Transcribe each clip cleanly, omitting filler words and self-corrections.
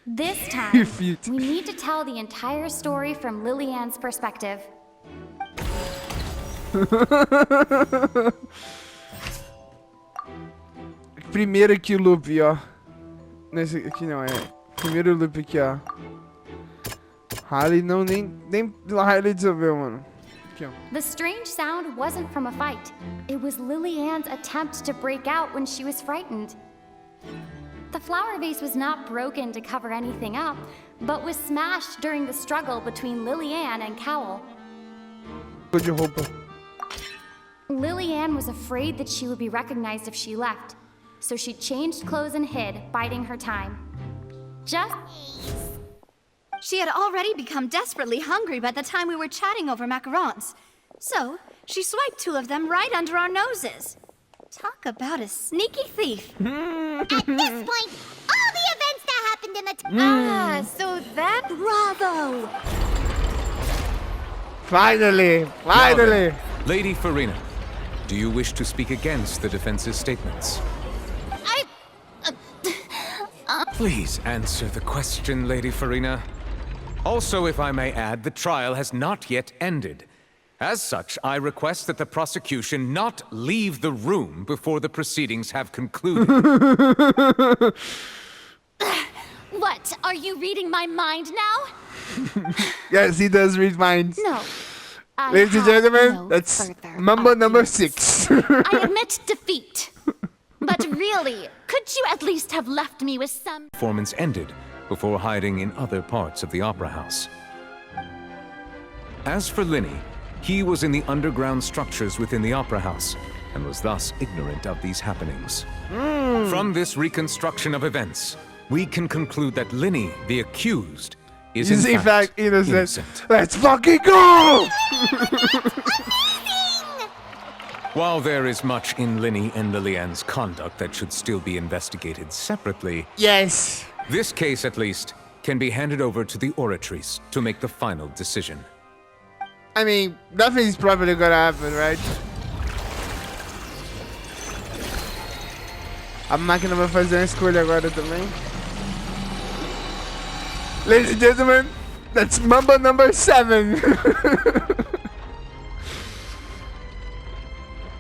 This time, we need to tell the entire story from Lillian's perspective. Primeiro aqui o loop, ó. Nesse aqui não, é. Primeiro loop aqui, ó. Harley não, nem Harley desenvolveu, mano. Aqui, ó. The strange sound wasn't from a fight. It was Lillian's attempt to break out when she was frightened. The flower vase was not broken to cover anything up, but was smashed during the struggle between Lillian and Cowell. De roupa. Lillian was afraid that she would be recognized if she left, so she changed clothes and hid, biding her time. She had already become desperately hungry by the time we were chatting over macarons. So, she swiped 2 of them right under our noses. Talk about a sneaky thief. At this point, all the events that happened in the So that... Bravo! Finally! Now then, Lady Farina, do you wish to speak against the defense's statements? Please answer the question, Lady Farina. Also, if I may add, the trial has not yet ended. As such, I request that the prosecution not leave the room before the proceedings have concluded. What? Are you reading my mind now? Yes, he does read minds. No. Ladies and gentlemen, that's Mambo number 6. I admit defeat. But really, could you at least have left me with some... Performance ended before hiding in other parts of the opera house. As for Linny, he was in the underground structures within the opera house and was thus ignorant of these happenings. From this reconstruction of events, we can conclude that Linny, the accused, is in fact innocent. Let's fucking go! While there is much in Linny and Lillian's conduct that should still be investigated separately, Yes. this case at least can be handed over to the oratories to make the final decision. I mean, nothing's probably gonna happen, right? A máquina vai fazer uma escolha agora também. Ladies and gentlemen, that's Mambo number 7.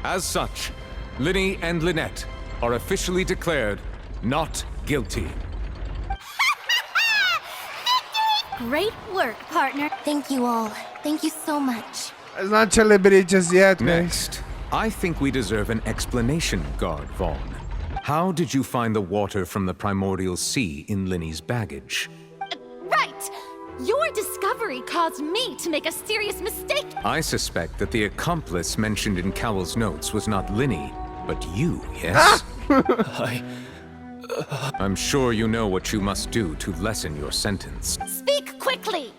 As such, Linny and Lynette are officially declared not guilty. Great work, partner. Thank you all. Thank you so much. It's not celebrated just yet, guys. Next, I think we deserve an explanation, Guard Vaughn. How did you find the water from the primordial sea in Linny's baggage? Right! Your discovery caused me to make a serious mistake. I suspect that the accomplice mentioned in Cowell's notes was not Linny, but you, yes? I'm sure you know what you must do to lessen your sentence. Speak quickly!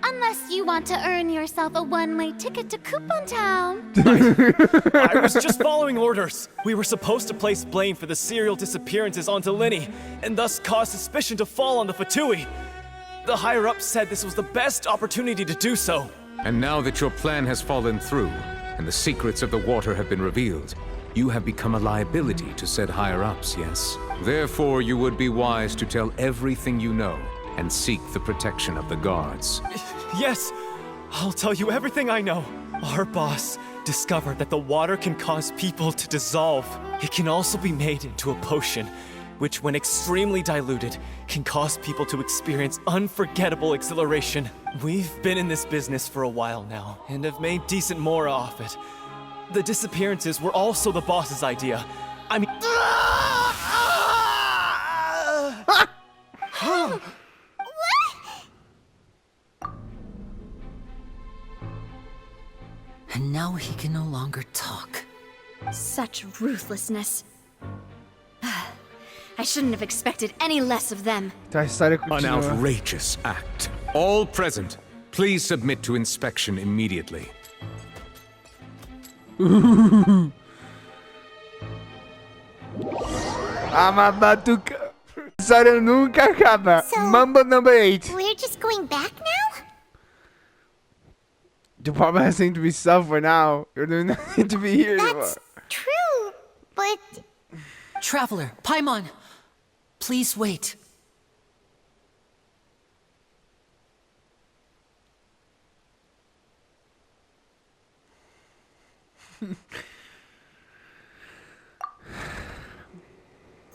Unless you want to earn yourself a one-way ticket to Coupon Town. I was just following orders. We were supposed to place blame for the serial disappearances onto Linny, and thus cause suspicion to fall on the Fatui. The higher-ups said this was the best opportunity to do so. And now that your plan has fallen through, and the secrets of the water have been revealed, you have become a liability to said higher-ups, yes? Therefore, you would be wise to tell everything you know, and seek the protection of the guards. Yes, I'll tell you everything I know. Our boss discovered that the water can cause people to dissolve. It can also be made into a potion, which when extremely diluted, can cause people to experience unforgettable exhilaration. We've been in this business for a while now, and have made decent mora off it. The disappearances were also the boss's idea. I mean... And now he can no longer talk. Such ruthlessness. I shouldn't have expected any less of them. Tá, a história An continua. outrageous act. All present, please submit to inspection immediately. A batuca. A história nunca acaba. So- Mambo number 8. We're just going back now? The problem has to be solved for now. You don't need to be here anymore. That's true, but... Traveler, Paimon, please wait.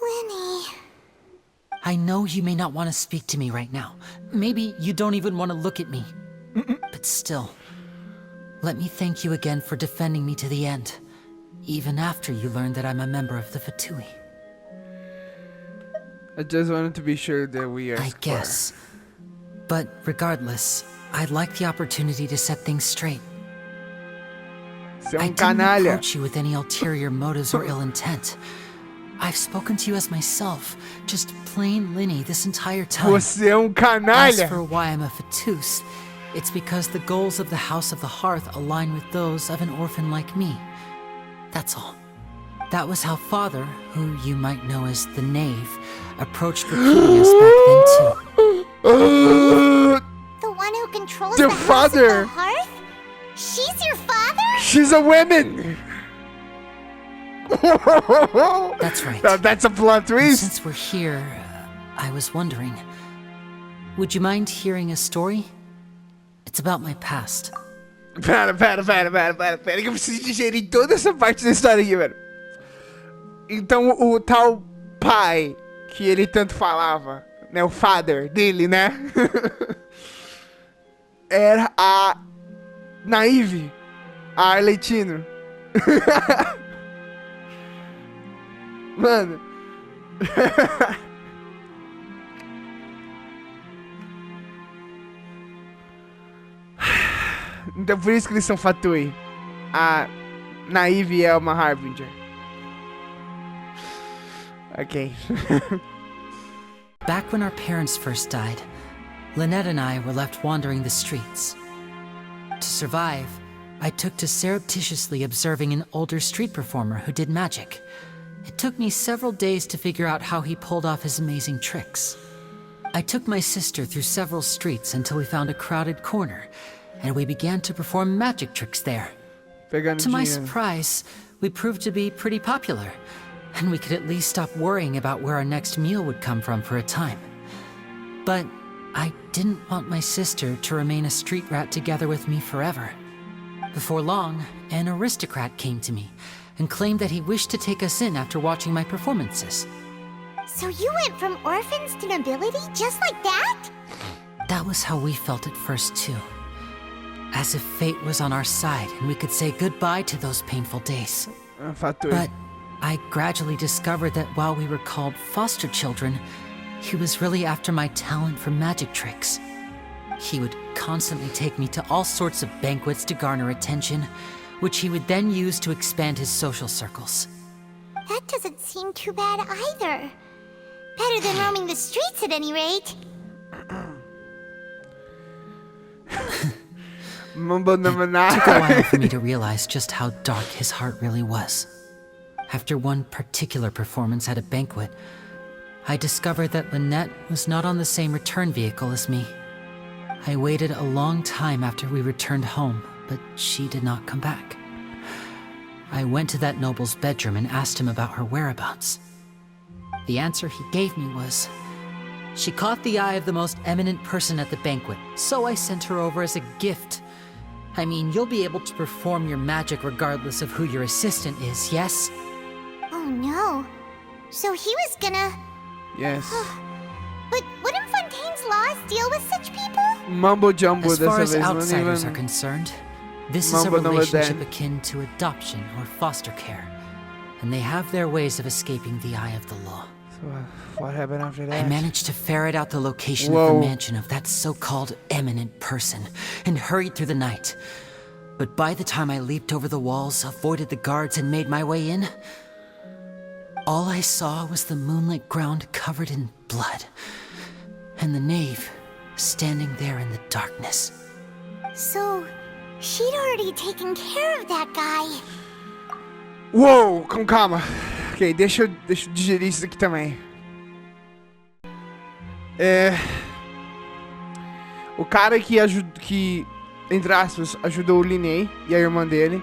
Winnie. I know you may not want to speak to me right now. Maybe you don't even want to look at me. But still, let me thank you again for defending me to the end, even after you learned that I'm a member of the Fatui. I just wanted to be sure that we are I guess. But regardless, I'd like the opportunity to set things straight. Você é I um didn't canalha. approach you with any ulterior motives or ill intent. I've spoken to you as myself, just plain Linny this entire time. Você é um As canalha. for why I'm a Fatus, it's because the goals of the House of the Hearth align with those of an orphan like me. That's all. That was how Father, who you might know as the Knave, approached recruiting us back then too. The one who controls Your the House father. of the Hearth? She's your father? She's a woman. That's right. Now that's a plot twist. Since we're here, I was wondering, would you mind hearing a story? It's about my past. Pera, que eu preciso digerir toda essa parte da história aqui, velho. Então o tal pai que ele tanto falava, né, o father dele, né? Era a Naive, a Arletino. Mano. Então por isso que eles são Fatui. A Naive é uma Harbinger. Ok. Back when our parents first died, Lynette and I were left wandering the streets. To survive, I took to surreptitiously observing an older street performer who did magic. It took me several days to figure out how he pulled off his amazing tricks. I took my sister through several streets until we found a crowded corner, and we began to perform magic tricks there. Pegando To my dinheiro. surprise, we proved to be pretty popular, and we could at least stop worrying about where our next meal would come from for a time. But I didn't want my sister to remain a street rat together with me forever. Before long, an aristocrat came to me and claimed that he wished to take us in after watching my performances. So you went from orphans to nobility just like that? That was how we felt at first, too. As if fate was on our side and we could say goodbye to those painful days. Fatui. But I gradually discovered that while we were called foster children, he was really after my talent for magic tricks. He would constantly take me to all sorts of banquets to garner attention, which he would then use to expand his social circles. That doesn't seem too bad either. Better than roaming the streets at any rate. Mumbo number It took a while 9. for me to realize just how dark his heart really was. After one particular performance at a banquet, I discovered that Lynette was not on the same return vehicle as me. I waited a long time after we returned home, but she did not come back. I went to that noble's bedroom and asked him about her whereabouts. The answer he gave me was, she caught the eye of the most eminent person at the banquet, so I sent her over as a gift. I mean, you'll be able to perform your magic regardless of who your assistant is, yes? Oh no. So he was gonna... Yes. But wouldn't Fontaine's laws deal with such people? Mumbo jumbo As far dessa as vez. Não outsiders are even... concerned, this is a Mambo number relationship 10. akin to adoption or foster care, and they have their ways of escaping the eye of the law. So, what happened after I that? managed to ferret out the location Whoa. of the mansion of that so-called eminent person and hurried through the night. But by the time I leaped over the walls, avoided the guards, and made my way in, all I saw was the moonlit ground covered in blood, and the knave standing there in the darkness. So, she'd already taken care of that guy. Uou, com calma. Ok, deixa eu digerir isso aqui também. O cara que, entre aspas, ajudou o Linney e a irmã dele,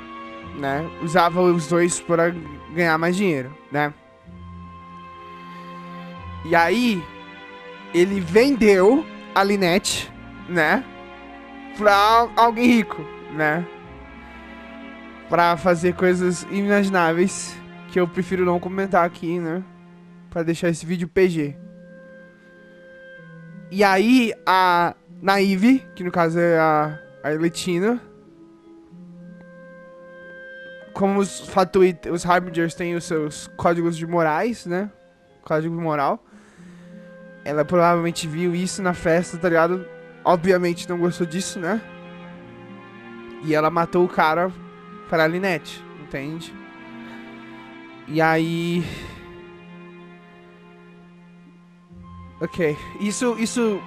né? Usava os dois para ganhar mais dinheiro, né? E aí, ele vendeu a Lynette, né? Pra alguém rico, né? pra fazer coisas inimagináveis que eu prefiro não comentar aqui, né? Pra deixar esse vídeo PG. E aí, a Naive, que no caso é a Letina, como os Harbingers têm os seus códigos de morais, né? Código moral. Ela provavelmente viu isso na festa, tá ligado? Obviamente não gostou disso, né? E ela matou o cara para a Lynette, entende? E aí... Ok, isso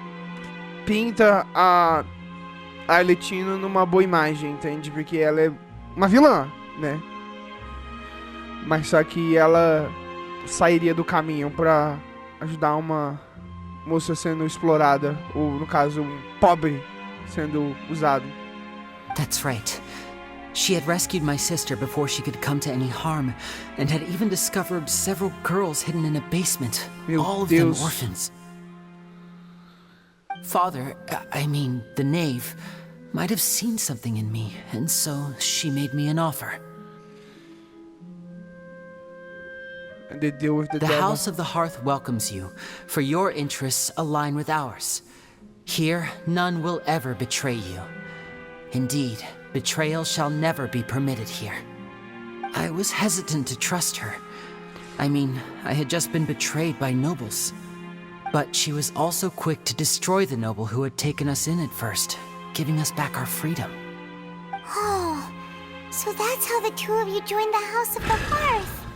pinta a Arlequina numa boa imagem, entende? Porque ela é uma vilã, né? Mas só que ela sairia do caminho pra ajudar uma moça sendo explorada, ou no caso, um pobre sendo usado. That's right. She had rescued my sister before she could come to any harm, and had even discovered several girls hidden in a basement, all of them orphans. Father, I mean, the knave, might have seen something in me, and so she made me an offer. And they deal with the The devil. House of the Hearth welcomes you, for your interests align with ours. Here, none will ever betray you. Indeed, betrayal shall never be permitted here. I was hesitant to trust her. I mean, I had just been betrayed by nobles. But she was also quick to destroy the noble who had taken us in at first, giving us back our freedom. Oh, so that's how the two of you joined the House of the Hearth.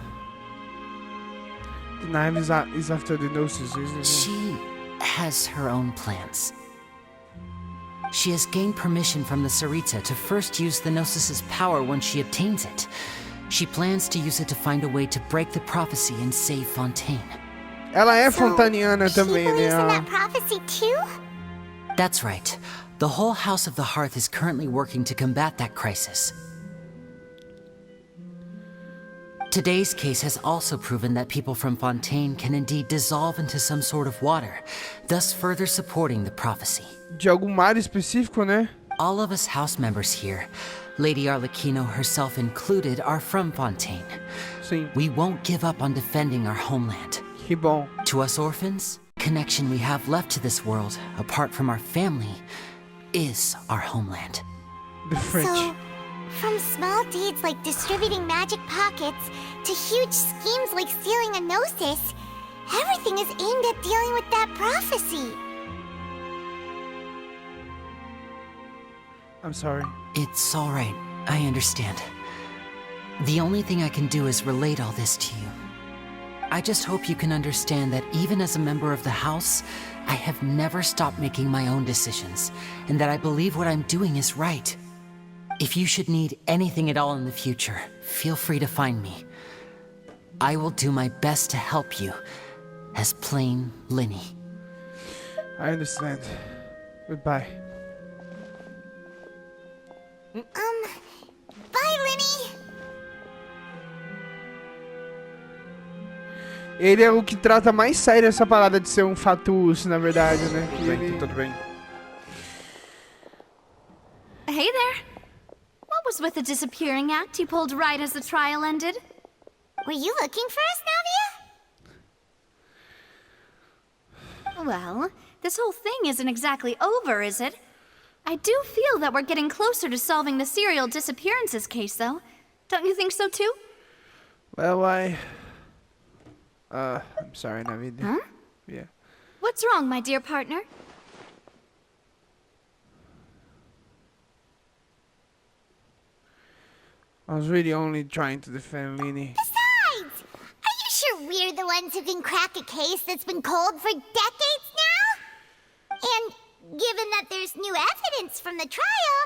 The knife is after the noses, isn't it? She has her own plans. She has gained permission from the Tsaritsa to first use the Gnosis's power when she obtains it. She plans to use it to find a way to break the prophecy and save Fontaine. Ela é fontaniana também, She believes in né? that prophecy too? That's right. The whole House of the Hearth is currently working to combat that crisis. Today's case has also proven that people from Fontaine can indeed dissolve into some sort of water, thus further supporting the prophecy. De algum mar específico, né? All of us house members here, Lady Arlecchino herself included, are from Fontaine. Sim. We won't give up on defending our homeland. Que bom. To us orphans, connection we have left to this world, apart from our family, is our homeland. The French. So, from small deeds like distributing magic pockets to huge schemes like stealing a gnosis, everything is aimed at dealing with that prophecy. I'm sorry. It's all right. I understand. The only thing I can do is relate all this to you. I just hope you can understand that even as a member of the House, I have never stopped making my own decisions, and that I believe what I'm doing is right. If you should need anything at all in the future, feel free to find me. I will do my best to help you, as plain Linny. I understand. Goodbye. Bye, Linny! Ele é o que trata mais sério essa parada de ser um fatuoso, na verdade, né? Tudo bem. Hey there. What was with the disappearing act you pulled right as the trial ended? Were you looking for us, Navia? Well, this whole thing isn't exactly over, is it? I do feel that we're getting closer to solving the serial disappearances case, though. Don't you think so, too? Well, I'm sorry, Navia. Huh? Yeah. What's wrong, my dear partner? I was really only trying to defend Linny. Besides, are you sure we're the ones who can crack a case that's been cold for decades now? And given that there's new evidence from the trial,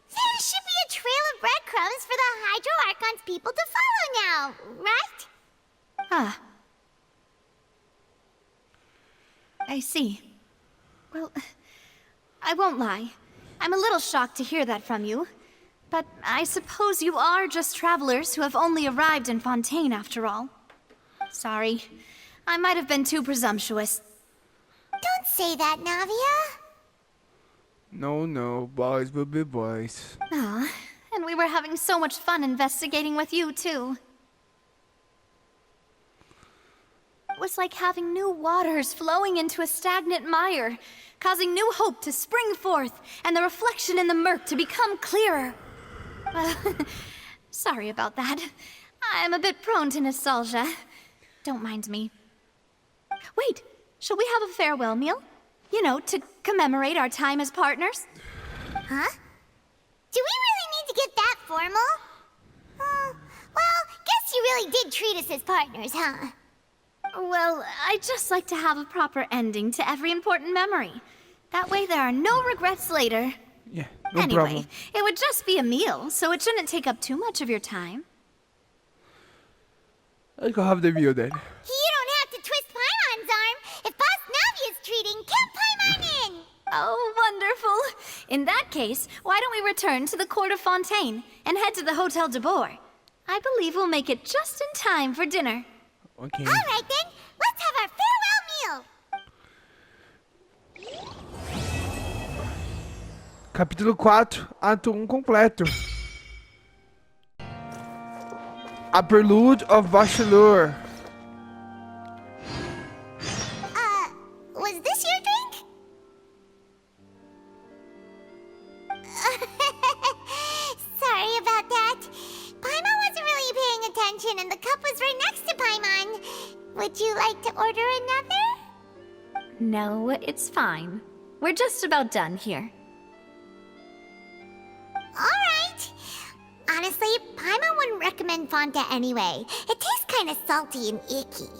there should be a trail of breadcrumbs for the Hydro Archon's people to follow now, right? Ah. I see. Well, I won't lie. I'm a little shocked to hear that from you. But I suppose you are just travelers who have only arrived in Fontaine after all. Sorry. I might have been too presumptuous. Don't say that, Navia. No, boys will be boys. Ah, and we were having so much fun investigating with you, too. It was like having new waters flowing into a stagnant mire, causing new hope to spring forth, and the reflection in the murk to become clearer. Sorry about that. I'm a bit prone to nostalgia. Don't mind me. Wait, shall we have a farewell meal? You know, to commemorate our time as partners? Huh? Do we really need to get that formal? Well, guess you really did treat us as partners, huh? Well, I'd just like to have a proper ending to every important memory. That way there are no regrets later. Yeah, no Anyway, problem. it would just be a meal, so it shouldn't take up too much of your time. I can have the meal then. You don't have to twist Paimon's arm. If Boss Navia's treating, count Paimon in! Oh, wonderful. In that case, why don't we return to the Court of Fontaine and head to the Hotel de Boer? I believe we'll make it just in time for dinner. Ok. Alright then, let's have our farewell meal! Capítulo 4, ato 1 completo. A Prelude of Bachelor. Was this your drink? Sorry about that. Paimon wasn't really paying attention and the cup was right next to Paimon. Would you like to order another? No, it's fine. We're just about done here. Alright. Honestly, Paimon wouldn't recommend Fanta anyway. It tastes kind of salty and icky.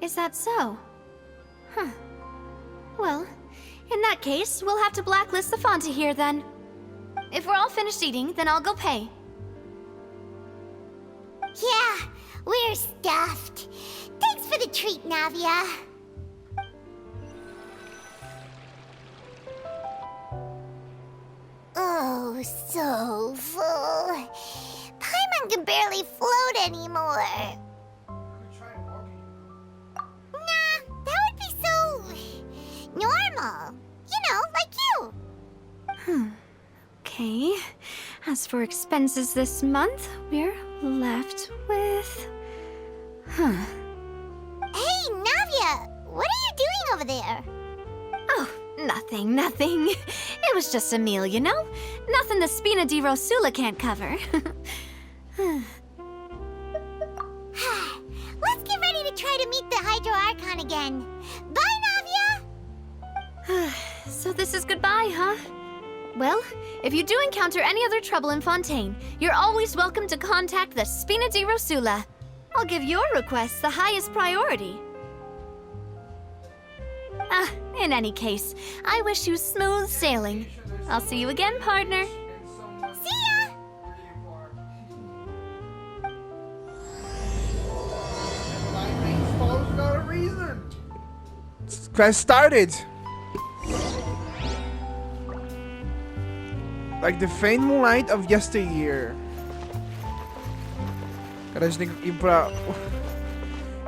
Is that so? Huh. Well, in that case, we'll have to blacklist the Fanta here then. If we're all finished eating, then I'll go pay. Yeah, we're stuffed. Thanks for the treat, Navia. Oh, so full. Paimon can barely float anymore. Nah, that would be so normal. You know, like you. Okay. As for expenses this month, we're left with... Hey, Navia, what are you doing over there? Oh, nothing. It was just a meal, you know? Nothing the Spina di Rosula can't cover. Let's get ready to try to meet the Hydro Archon again. Bye, Navia! So this is goodbye, huh? Well, if you do encounter any other trouble in Fontaine, you're always welcome to contact the Spina di Rosula. I'll give your request the highest priority. In any case, I wish you smooth sailing. I'll see you again, partner. See ya! Quest started. Like the faint moonlight of yesteryear. Cara, a gente tem que ir pra...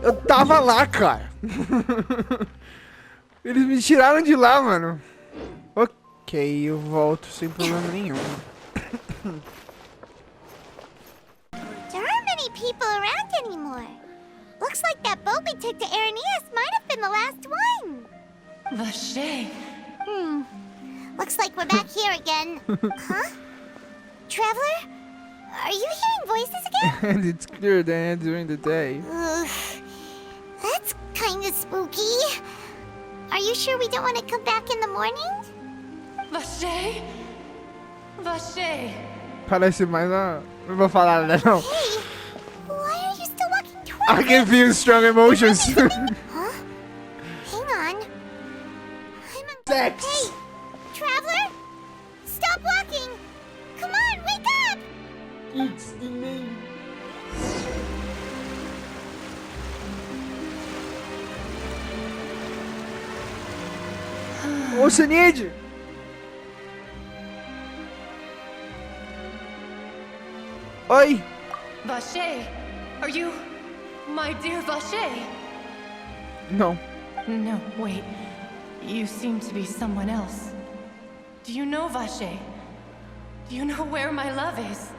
Eu tava lá, cara. Eles me tiraram de lá, mano. Ok, eu volto sem problema nenhum. There aren't many people around anymore. Looks like that boat we took to Araneas might have been the last one. Vache. Looks like we're back here again. Huh? Traveler? Are you hearing voices again? And it's clear than during the day. Ugh. That's kinda spooky. Are you sure we don't want to come back in the morning? Vache. Vache. Parece mais uma... Não vou falar nada, não. Hey, why are you still walking towards I can feel strong emotions. Huh? Hang on. I'm on... Sex. Hey, Traveler? Stop walking! Come on, wake up! It's the name. Ô, Sanid! Oi! Vache. Are you my dear Vache? Não. No, wait. You seem to be someone else. Do you know Vache? Do you know where my love is?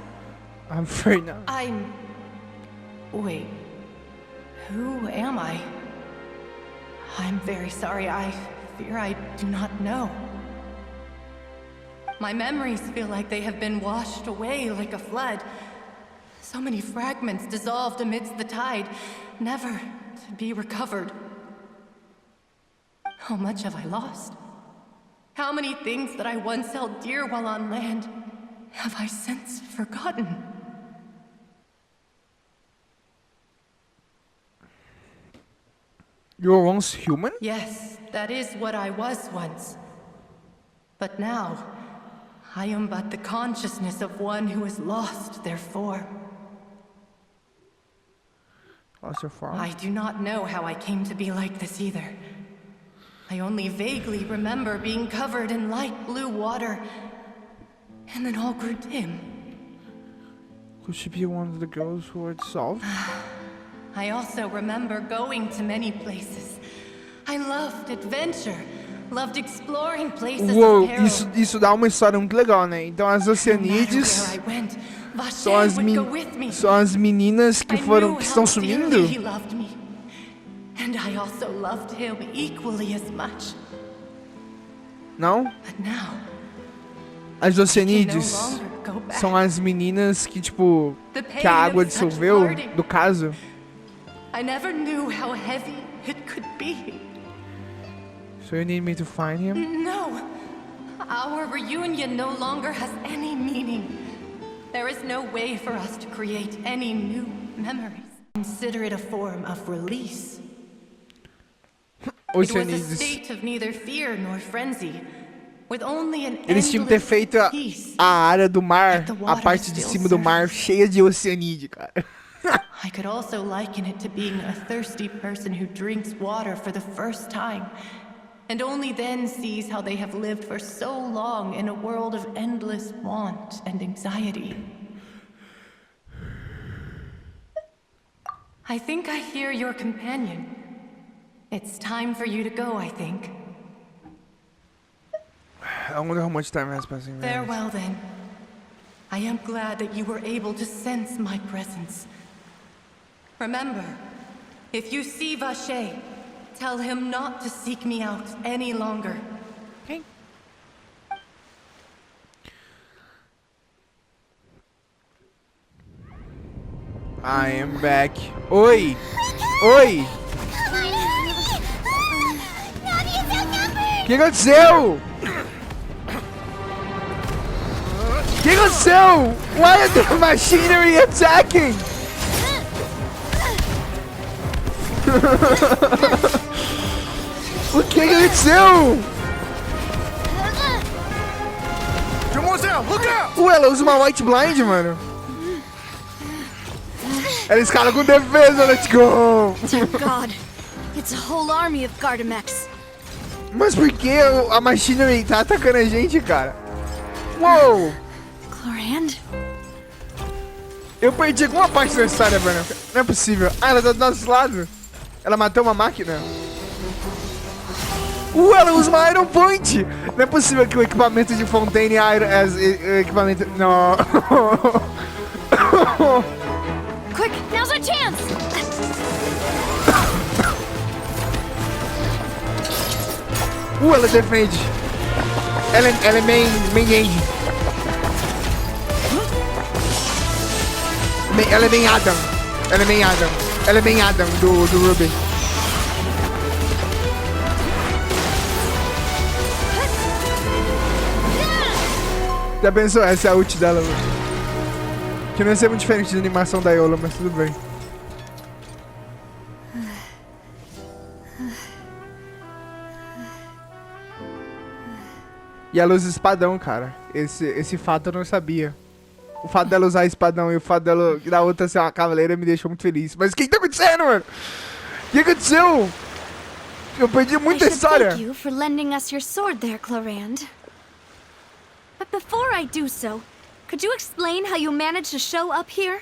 I'm afraid not. Wait. Who am I? I'm very sorry. I fear I do not know. My memories feel like they have been washed away like a flood. So many fragments dissolved amidst the tide, never to be recovered. How much have I lost? How many things that I once held dear while on land have I since forgotten? You were once human? Yes, that is what I was once. But now, I am but the consciousness of one who has lost their form. Lost your form? I do not know how I came to be like this either. I only vaguely remember being covered in light blue water, and then all grew dim. Could she be one of the girls who were dissolved? I also remember going to many places. I loved adventure, loved exploring places Uou, of peril. isso dá uma história muito legal, né? Então as Oceanides No matter where I went, são as, Vashem would go with me. são as meninas que I foram knew que estão how sumindo. dearly he loved me. And I also loved him equally as much. Não? But now, As Oceanides I can no longer go back. são as meninas que, tipo, The que a pain água of such dissolveu parting. do caso. I never knew how heavy it could be. So you need me to find him? No, our reunion no longer has any meaning. There is no way for us to create any new memories. Consider it a form of release. It was a Oceanides. state of neither fear nor frenzy, with only an Eles tinham que ter endless feito peace. a área do mar, Let the a water parte de still cima do mar, surface. cheia de Oceanide, cara. I could also liken it to being a thirsty person who drinks water for the first time, and only then sees how they have lived for so long in a world of endless want and anxiety. I think I hear your companion. It's time for you to go, I think. I wonder how much time has passed. Farewell, then. I am glad that you were able to sense my presence. Remember, if you see Vache, tell him not to seek me out any longer. Okay. I am back. Oi! Oi! O que aconteceu? O que aconteceu? Why are the machinery attacking? O que aconteceu? Ué, ela usa uma white blind, mano. Ela escala com defesa, let's go! Dear God, it's a whole army of Gardamex. Mas por que a machinery tá atacando a gente, cara? Uou! Clorand? Eu perdi alguma parte da história, mano. Não é possível. Ah, ela tá do nosso lado. Ela matou uma máquina. Ela usa uma Iron Point. Não é possível que o equipamento de Fontaine equipamento... Não. Quick, now's our chance! Ela defende. Ela é main engine. Ela é main Adam. Ela é main Adam. Ela é main Adam do Ruby. Já pensou? Essa é a ult dela, mano. Que não ia ser muito diferente da animação da Yola, mas tudo bem. E ela usa espadão, cara. Esse fato eu não sabia. O fato dela usar espadão e o fato dela da outra ser uma cavaleira me deixou muito feliz. Mas o que tá acontecendo, mano? O que aconteceu? Eu perdi muita história. Thank you for lending us your sword there, Clorand. But before I do so, could you explain how you managed to show up here?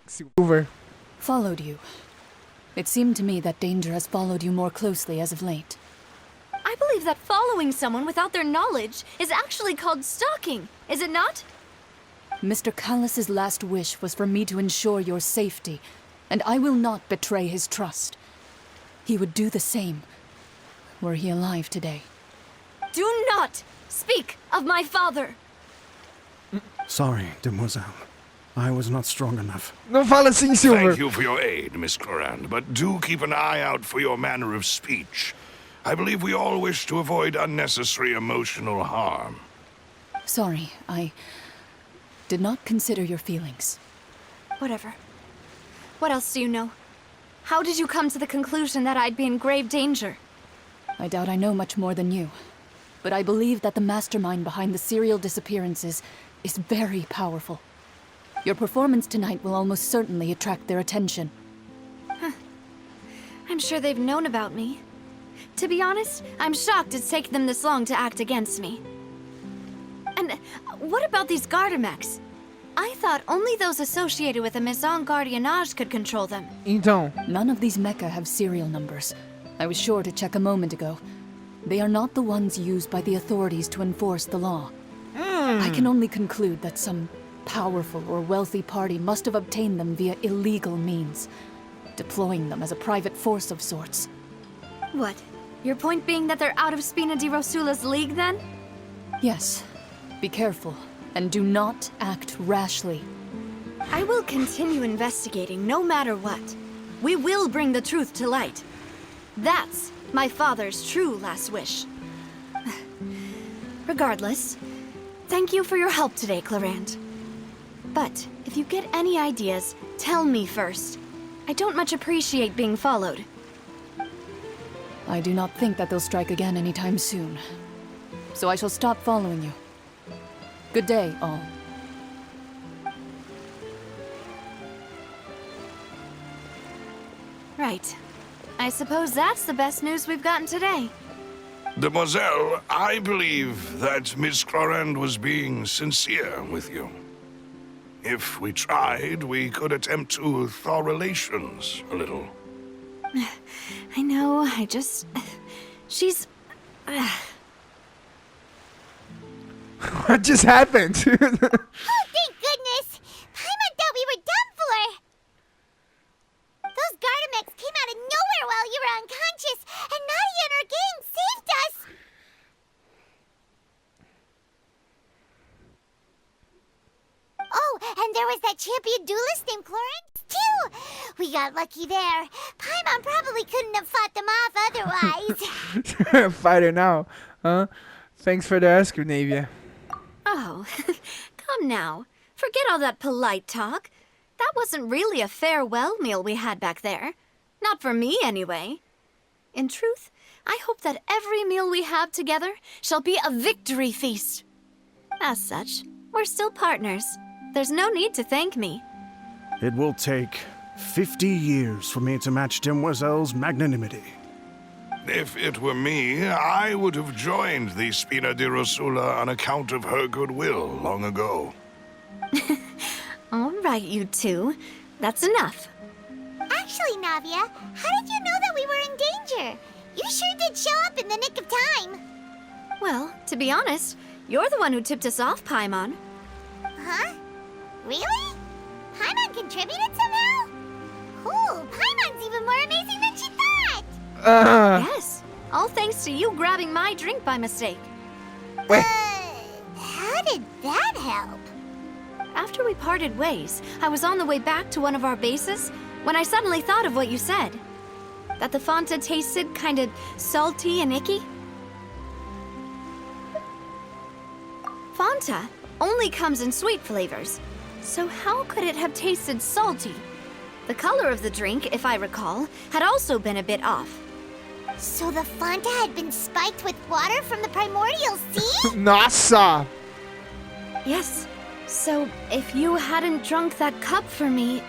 Silver. Followed you. It seemed to me that danger has followed you more closely as of late. I believe that following someone without their knowledge is actually called stalking, is it not? Mr. Callus's last wish was for me to ensure your safety, and I will not betray his trust. He would do the same, were he alive today. Do not speak of my father! Sorry, demoiselle. I was not strong enough. Não fala assim, Silver. Thank you for your aid, Miss Clorand, but do keep an eye out for your manner of speech. I believe we all wish to avoid unnecessary emotional harm. Sorry, I did not consider your feelings. Whatever. What else do you know? How did you come to the conclusion that I'd be in grave danger? I doubt I know much more than you, but I believe that the mastermind behind the serial disappearances is very powerful. Your performance tonight will almost certainly attract their attention. I'm sure they've known about me. To be honest, I'm shocked it's taken them this long to act against me. And what about these Gardamex? I thought only those associated with the Maison Gardiennage could control them. Então, None of these mecha have serial numbers. I was sure to check a moment ago. They are not the ones used by the authorities to enforce the law. I can only conclude that some powerful or wealthy party must have obtained them via illegal means, deploying them as a private force of sorts. What? Your point being that they're out of Spina di Rosula's league, then? Yes. Be careful, and do not act rashly. I will continue investigating no matter what. We will bring the truth to light. That's my father's true last wish. Regardless, thank you for your help today, Clorand. But if you get any ideas, tell me first. I don't much appreciate being followed. I do not think that they'll strike again anytime soon. So I shall stop following you. Good day, all. Right. I suppose that's the best news we've gotten today. Demoiselle, I believe that Miss Clorand was being sincere with you. If we tried, we could attempt to thaw relations a little. I know, she's... what just happened? Oh, thank goodness! Paimon thought we were done for! Those Gardamex came out of nowhere while you were unconscious, and Navia and her gang saved us! Oh, and there was that champion duelist named Clorand, too! We got lucky there. Paimon probably couldn't have fought them off otherwise. Fighter now, huh? Thanks for the rescue, Navia. Oh, come now. Forget all that polite talk. That wasn't really a farewell meal we had back there. Not for me, anyway. In truth, I hope that every meal we have together shall be a victory feast. As such, we're still partners. There's no need to thank me. It will take 50 years for me to match Demoiselle's magnanimity. If it were me, I would have joined the Spina di Rosula on account of her goodwill long ago. All right, you two. That's enough. Actually, Navia, how did you know that we were in danger? You sure did show up in the nick of time. Well, to be honest, you're the one who tipped us off, Paimon. Huh? Really? Paimon contributed somehow? Cool, Paimon's even more amazing than she thought! Yes, all thanks to you grabbing my drink by mistake. Wait. How did that help? After we parted ways, I was on the way back to one of our bases when I suddenly thought of what you said. That the Fanta tasted kind of salty and icky. Fanta only comes in sweet flavors, so how could it have tasted salty? The color of the drink, if I recall, had also been a bit off. So the Fanta had been spiked with water from the primordial sea? Nossa! Yes. So, if you hadn't drunk that cup for me...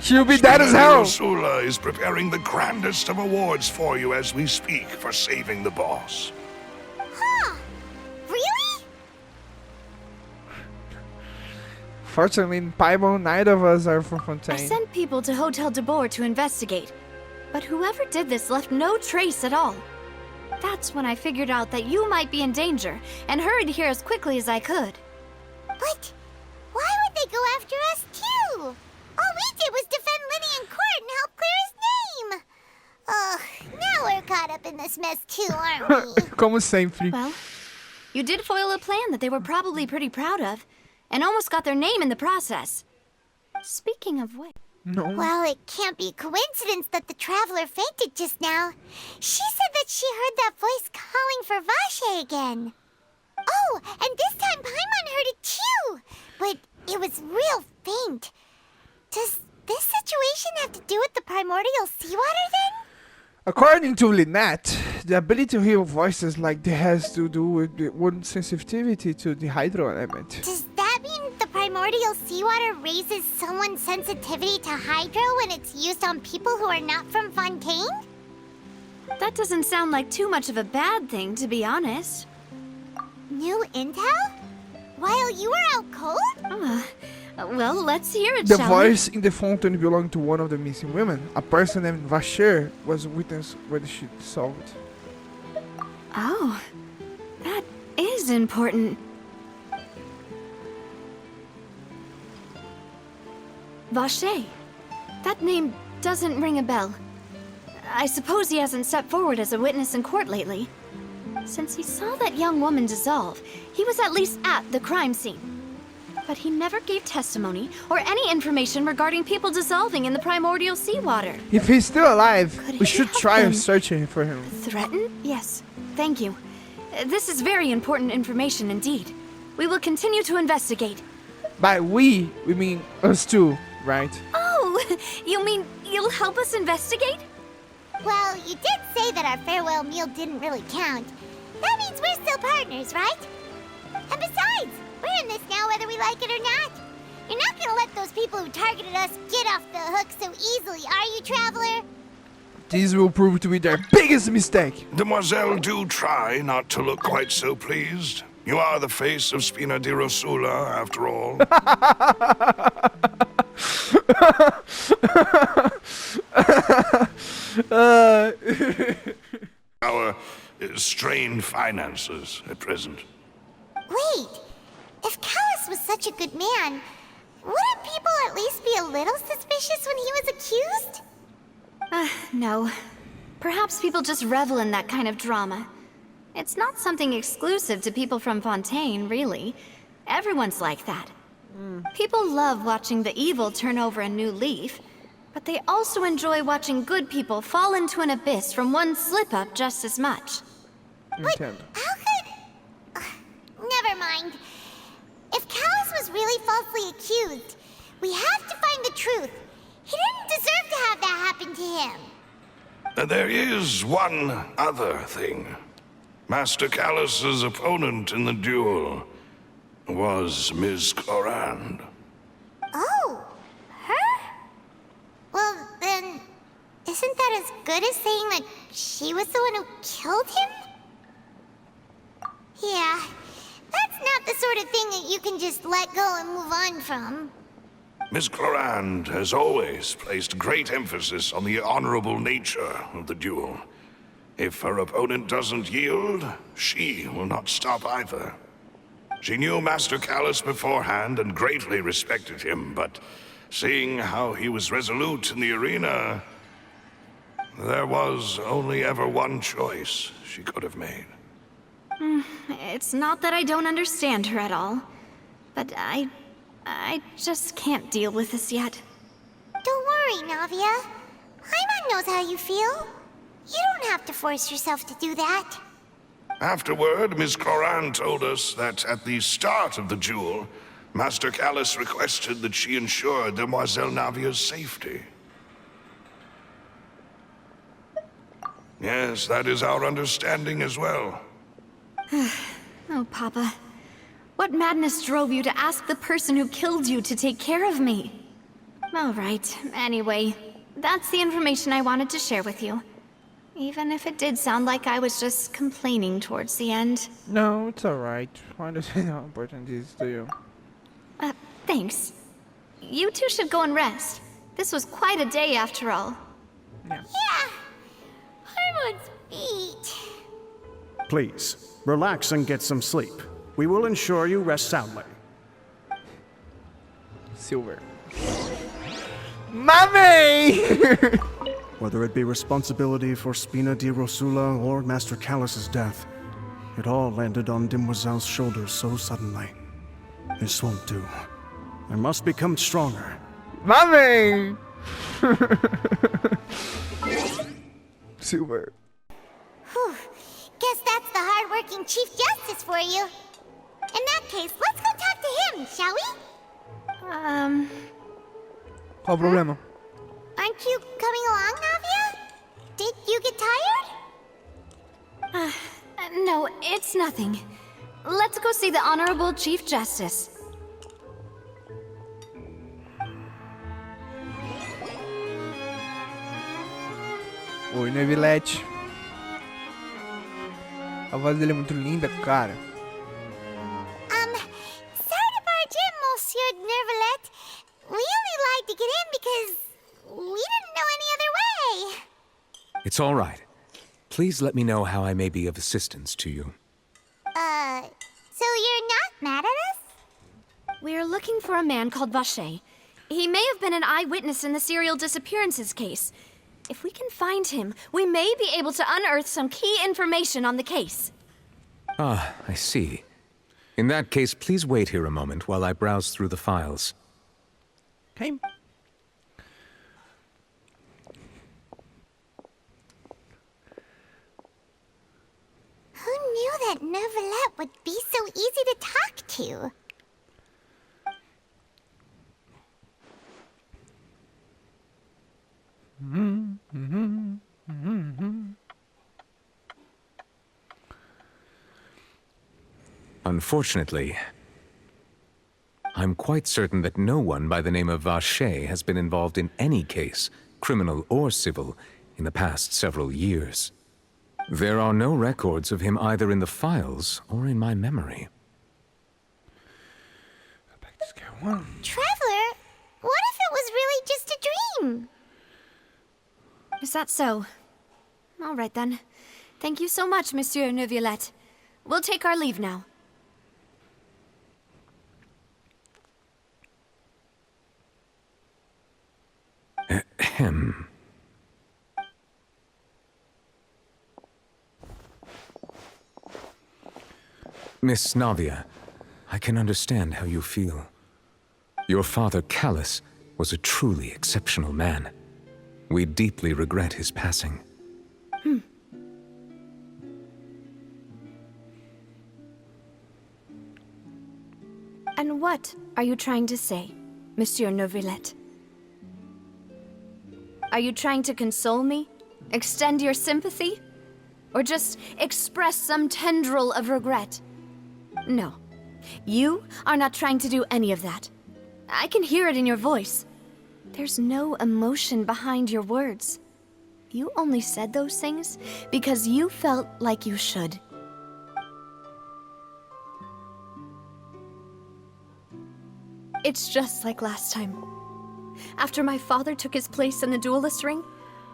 She'll be dead as Spina di hell! Rosula is preparing the grandest of awards for you as we speak for saving the boss. Huh? Really? Fortunately, Paimon, neither of us are from I Fontaine. sent people to Hotel de Boer to investigate, but whoever did this left no trace at all. That's when I figured out that you might be in danger, and hurried here as quickly as I could. But why would they go after us too? All we did was defend Lenny in court and help clear his name. Ugh, now we're caught up in this mess too, aren't we? Como sempre. Well, you did foil a plan that they were probably pretty proud of, and almost got their name in the process. Speaking of which... No. Well, it can't be a coincidence that the traveler fainted just now. She said that she heard that voice calling for Vache again. Oh, and this time Paimon heard it too, but it was real faint. Does this situation have to do with the primordial seawater then? According to Lynette, the ability to hear voices like that has to do with the one's sensitivity to the hydro element. Does that mean the primordial seawater raises someone's sensitivity to hydro when it's used on people who are not from Fontaine? That doesn't sound like too much of a bad thing, to be honest. New intel? While you were out cold? Well, let's hear it, The shall we? voice in the fountain belonged to one of the missing women. A person named Vacher was a witness when she saw it. Oh, that is important. Vache. That name doesn't ring a bell. I suppose he hasn't stepped forward as a witness in court lately. Since he saw that young woman dissolve, he was at least at the crime scene. But he never gave testimony or any information regarding people dissolving in the primordial seawater. If he's still alive, Could we he should have try been searching for him. Threaten? Yes, thank you. This is very important information indeed. We will continue to investigate. By we mean us too, right? Oh, you mean you'll help us investigate? Well, you did say that our farewell meal didn't really count. That means we're still partners, right? And besides, we're in this now whether we like it or not. You're not gonna let those people who targeted us get off the hook so easily, are you, Traveler? This will prove to be their biggest mistake. Demoiselle, do try not to look quite so pleased. You are the face of Spina di Rosula, after all. Our strained finances at present. Wait, if Callus was such a good man, wouldn't people at least be a little suspicious when he was accused? No. Perhaps people just revel in that kind of drama. It's not something exclusive to people from Fontaine, really. Everyone's like that. People love watching the evil turn over a new leaf, but they also enjoy watching good people fall into an abyss from one slip-up just as much. Entendo. How could... never mind. If Callus was really falsely accused, we have to find the truth. He didn't deserve to have that happen to him. There is one other thing. Master Callus's opponent in the duel was Ms. Clorand. Oh, her? Well, then, isn't that as good as saying that she was the one who killed him? Yeah, that's not the sort of thing that you can just let go and move on from. Ms. Clorand has always placed great emphasis on the honorable nature of the duel. If her opponent doesn't yield, she will not stop either. She knew Master Callus beforehand and greatly respected him, but seeing how he was resolute in the arena, there was only ever one choice she could have made. It's not that I don't understand her at all, but I just can't deal with this yet. Don't worry, Navia. Paimon knows how you feel. You don't have to force yourself to do that. Afterward, Ms. Clorand told us that at the start of the duel, Master Callus requested that she ensure Demoiselle Navia's safety. Yes, that is our understanding as well. Oh, Papa. What madness drove you to ask the person who killed you to take care of me? All right, anyway, that's the information I wanted to share with you. Even if it did sound like I was just complaining towards the end. No, it's alright. I understand how important this is to you. Thanks. You two should go and rest. This was quite a day after all. Yeah. Paimon's feet. Please, relax and get some sleep. We will ensure you rest soundly. Silver. Mommy! Whether it be responsibility for Spina di Rosula or Master Callus's death, it all landed on Demoiselle's shoulders so suddenly. This won't do. I must become stronger. Mommy! Silver. Whew. Guess that's the hard-working Chief Justice for you. In that case, let's go talk to him, shall we? Qual o problema? Aren't you coming along, Navia? Did you get tired? No, it's nothing. Let's go see the Honorable Chief Justice. Oi, Nevilete. A voz dele é muito linda, cara. Sorry to barge in, Monsieur Nervalet. We only lied to get in because we didn't know any other way. It's all right. Please let me know how I may be of assistance to you. So you're not mad at us? We're looking for a man called Vacher. He may have been an eyewitness in the serial disappearances case. If we can find him, we may be able to unearth some key information on the case. Ah, I see. In that case, please wait here a moment while I browse through the files. Okay. Who knew that Nervalet would be so easy to talk to? Unfortunately, I'm quite certain that no one by the name of Vacher has been involved in any case, criminal or civil, in the past several years. There are no records of him either in the files or in my memory. Traveler, what if it was really just a dream? Is that so? All right then. Thank you so much, Monsieur Neuvillette. We'll take our leave now. Ahem. Miss Navia, I can understand how you feel. Your father, Callus, was a truly exceptional man. We deeply regret his passing. And what are you trying to say, Monsieur Neuvillette? Are you trying to console me? Extend your sympathy? Or just express some tendril of regret? No. You are not trying to do any of that. I can hear it in your voice. There's no emotion behind your words. You only said those things because you felt like you should. It's just like last time. After my father took his place in the duelist ring,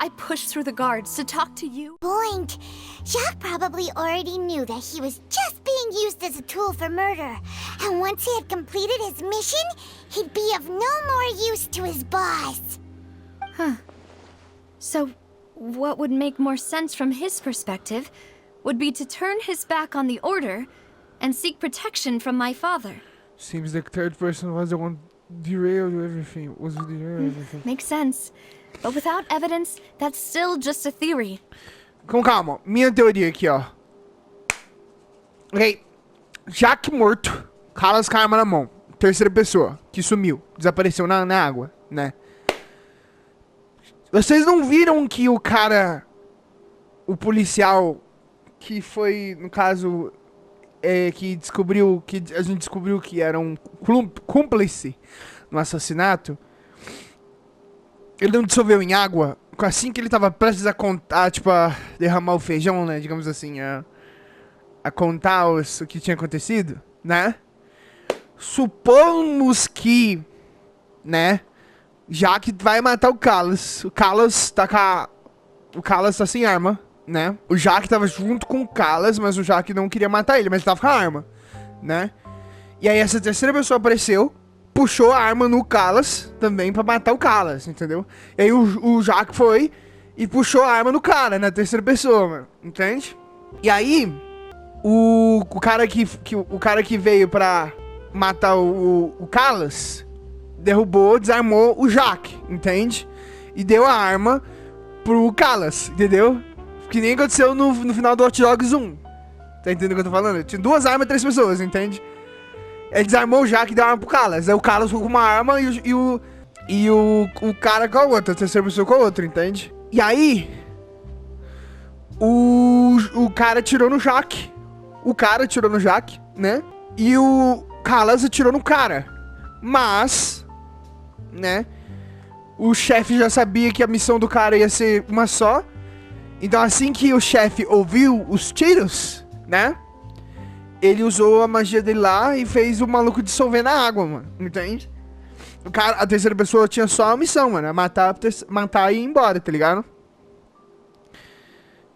I pushed through the guards to talk to you. Point. Jacques probably already knew that he was just being used as a tool for murder. And once he had completed his mission, he'd be of no more use to his boss. Huh. So, what would make more sense from his perspective would be to turn his back on the Order and seek protection from my father. Seems the third person was the one derailed everything. Makes sense. But without evidence, that's still just a theory. Com calma, minha teoria aqui, ó. Ok. Jaque morto, Callas com a arma na mão. Terceira pessoa, que sumiu, desapareceu na água, né? Vocês não viram que o cara, o policial, que foi, no caso, que descobriu, que a gente descobriu que era um cúmplice no assassinato, ele não dissolveu em água assim que ele tava prestes a contar, tipo, a derramar o feijão, né, digamos assim, a contar o que tinha acontecido, né? Supomos que, né, já que vai matar o Callas tá sem arma, né? O Jaque tava junto com o Calas, mas o Jaque não queria matar ele, mas ele tava com a arma, né? E aí essa terceira pessoa apareceu, puxou a arma no Calas também pra matar o Calas, entendeu? E aí o Jaque foi e puxou a arma no cara, na terceira pessoa, mano, entende? E aí o cara que veio pra matar o Calas derrubou, desarmou o Jaque, entende? E deu a arma pro Calas, entendeu? Que nem aconteceu no final do Hot Dogs 1. Tá entendendo o que eu tô falando? Tinha 2 armas e 3 pessoas, entende? Ele desarmou o Jaque e deu a arma pro Calas. Aí o Calas ficou com uma arma e o cara com a outra, a terceira pessoa com a outra, entende? E aí o cara atirou no Jaque. O cara atirou no Jaque, né? E o Calas atirou no cara. Mas, né? O chefe já sabia que a missão do cara ia ser uma só. Então assim que o chefe ouviu os tiros, né? Ele usou a magia dele lá e fez o maluco dissolver na água, mano. Entende? O cara, a terceira pessoa tinha só a missão, mano. É matar e ir embora, tá ligado?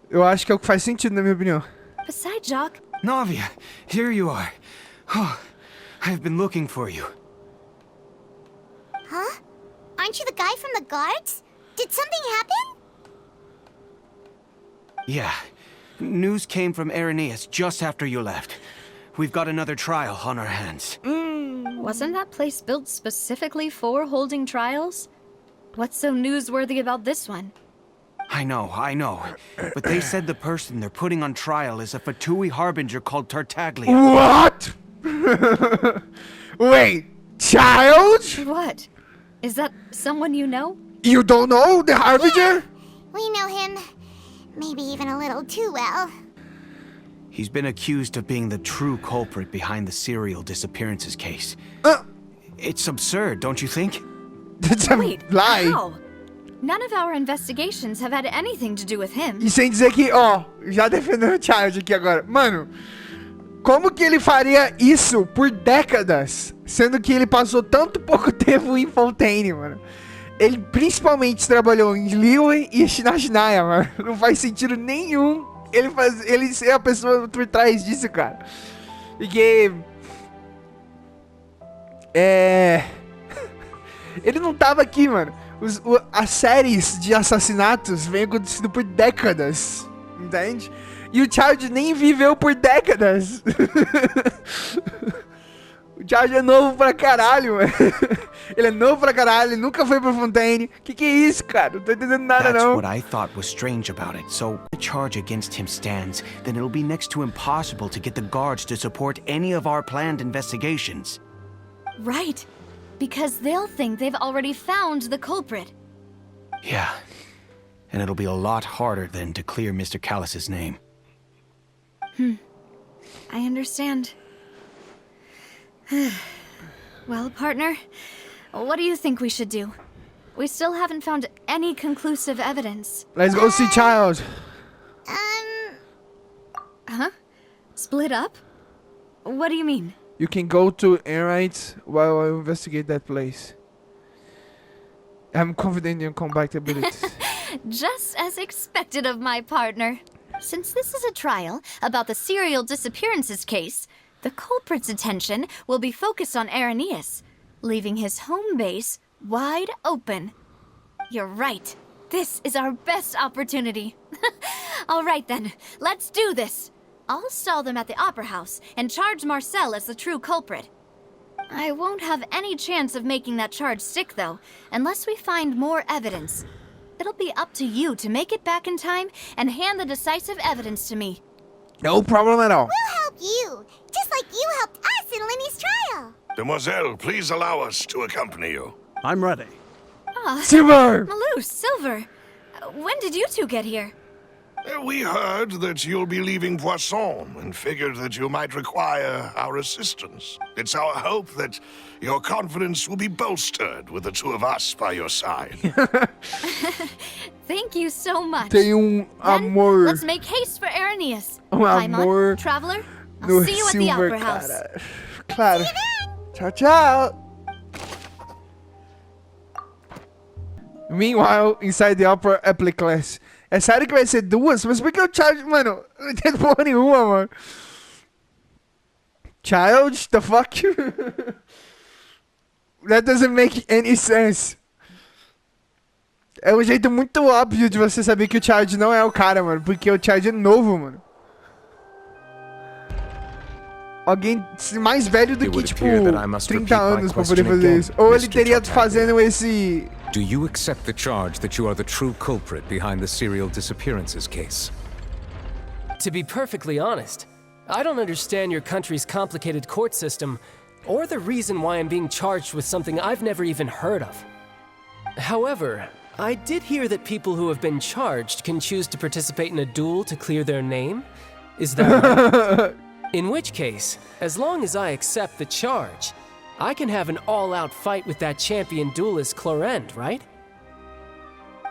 Eu acho que é o que faz sentido, na minha opinião. Besides, Jock, Navia, here you are. Oh, I've been looking for you. Huh? Aren't you the guy from the guards? Did something happen? Yeah. News came from Irenaeus just after you left. We've got another trial on our hands. Wasn't that place built specifically for holding trials? What's so newsworthy about this one? I know. But they said the person they're putting on trial is a Fatui harbinger called Tartaglia. What? Wait, child? What? Is that someone you know? You don't know the Harbinger? We know him. Maybe even a little too well. He's been accused of being the true culprit behind the serial disappearances case. It's absurd, don't you think? That's a Wait, lie. how? None of our investigations have had anything to do with him. E sem dizer que, ó, já defendendo o Child aqui agora. Mano, como que ele faria isso por décadas, sendo que ele passou tanto pouco tempo em Fontaine, mano? Ele principalmente trabalhou em Liyue e Shinashinaya, mano. Não faz sentido nenhum ele ser a pessoa por trás disso, cara. Porque... ele não tava aqui, mano. As séries de assassinatos vêm acontecendo por décadas, entende? E o Child nem viveu por décadas. O Child é novo pra caralho, mano. Ele é novo pra caralho, ele nunca foi pra Fontaine. Que é isso, cara? Não tô entendendo nada, That's não. what I thought was strange about it. So, if the charge against him stands, then it'll be next to impossible to get the guards to support any of our planned investigations. Right. Because they'll think they've already found the culprit. Yeah. And it'll be a lot harder then to clear Mr. Callus's name. I understand. Well, partner, what do you think we should do? We still haven't found any conclusive evidence. Let's go see Child. Huh? Split up? What do you mean? You can go to Enright while I investigate that place. I'm confident in your compatibilities. just as expected of my partner. Since this is a trial about the serial disappearances case, the culprit's attention will be focused on Irenaeus, leaving his home base wide open. You're right. This is our best opportunity. All right then, let's do this. I'll stall them at the Opera House and charge Marcel as the true culprit. I won't have any chance of making that charge stick, though, unless we find more evidence. It'll be up to you to make it back in time and hand the decisive evidence to me. No problem at all. We'll help you, just like you helped us in Lenny's trial. Demoiselle, please allow us to accompany you. I'm ready. Silver! Malou, Silver, when did you two get here? We heard that you'll be leaving Poisson and figured that you might require our assistance. It's our hope that your confidence will be bolstered with the two of us by your side. Thank you so much. Tem amor. Let's make haste for Irenaeus. Amor Paimon, Traveler, I'll no see you at the Silver, Opera House. cara. Claro. Tchau, tchau. Meanwhile, inside the upper class. É sério que vai ser duas? Mas por que o Child... Mano, não entendo porra nenhuma, mano. Child? The fuck? That doesn't make any sense. É um jeito muito óbvio de você saber que o Child não é o cara, mano. Porque o Child é novo, mano. Alguém mais velho do que, tipo, 30 anos pra poder fazer isso. Ou ele teria fazendo esse... Do you accept the charge that you are the true culprit behind the serial disappearances case? To be perfectly honest, I don't understand your country's complicated court system, or the reason why I'm being charged with something I've never even heard of. However, I did hear that people who have been charged can choose to participate in a duel to clear their name. Is that right? In which case, as long as I accept the charge, I can have an all-out fight with that champion duelist Clorend, right?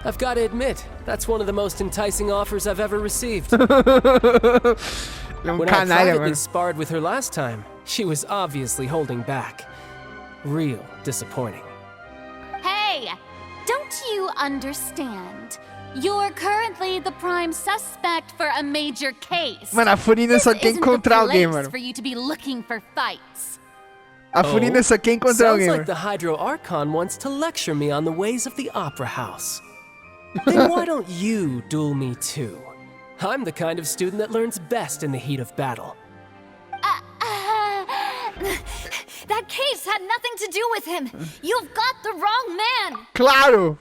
I've got to admit, that's one of the most enticing offers I've ever received. When I privately sparred with her last time, she was obviously holding back. Real disappointing. Hey! Don't you understand? You're currently the prime suspect for a major case. Mano, a Furina só quer encontrar alguém, mano. For you to be looking for fights. A Furina só quer encontrar alguém, mano. Sounds like the Hydro Archon wants to lecture me on the ways of the Opera House. Then why don't you duel me too? I'm the kind of student that learns best in the heat of battle. That case had nothing to do with him. You've got the wrong man. Claro.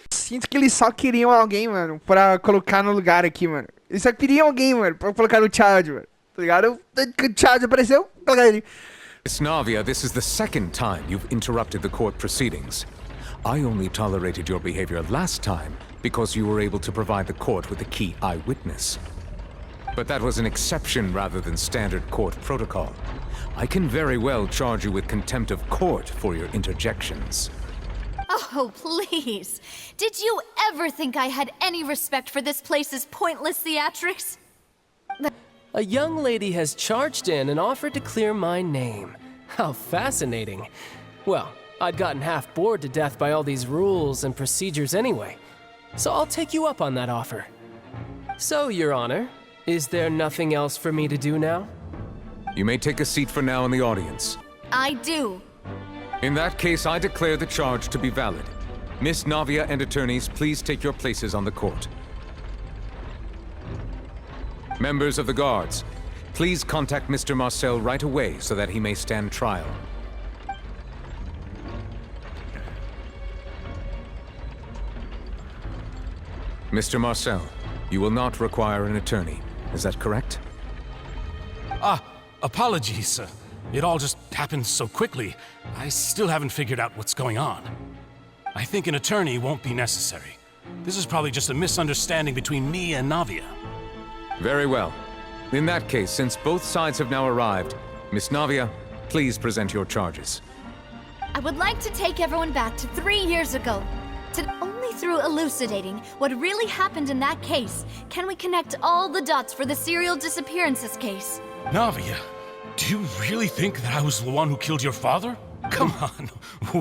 Sinto que eles só queriam alguém, mano, pra colocar no lugar aqui, mano. Eles só queriam alguém, mano, pra colocar no Child, mano. Tá ligado? O Child apareceu, colocar ele. Miss Navia, this is the second time you've interrupted the court proceedings. I only tolerated your behavior last time because you were able to provide the court with a key eyewitness. But that was an exception rather than standard court protocol. I can very well charge you with contempt of court for your interjections. Oh, please. Did you ever think I had any respect for this place's pointless theatrics? A young lady has charged in and offered to clear my name. How fascinating. Well, I'd gotten half bored to death by all these rules and procedures anyway, so I'll take you up on that offer. So, Your Honor, is there nothing else for me to do now? You may take a seat for now in the audience. I do. In that case, I declare the charge to be valid. Miss Navia and attorneys, please take your places on the court. Members of the guards, please contact Mr. Marcel right away so that he may stand trial. Mr. Marcel, you will not require an attorney. Is that correct? Apologies. It all just happened so quickly. I still haven't figured out what's going on. I think an attorney won't be necessary. This is probably just a misunderstanding between me and Navia. Very well. In that case, since both sides have now arrived, Miss Navia, please present your charges. I would like to take everyone back to 3 years ago. Only through elucidating what really happened in that case can we connect all the dots for the serial disappearances case. Navia, do you really think that I was the one who killed your father? Come on,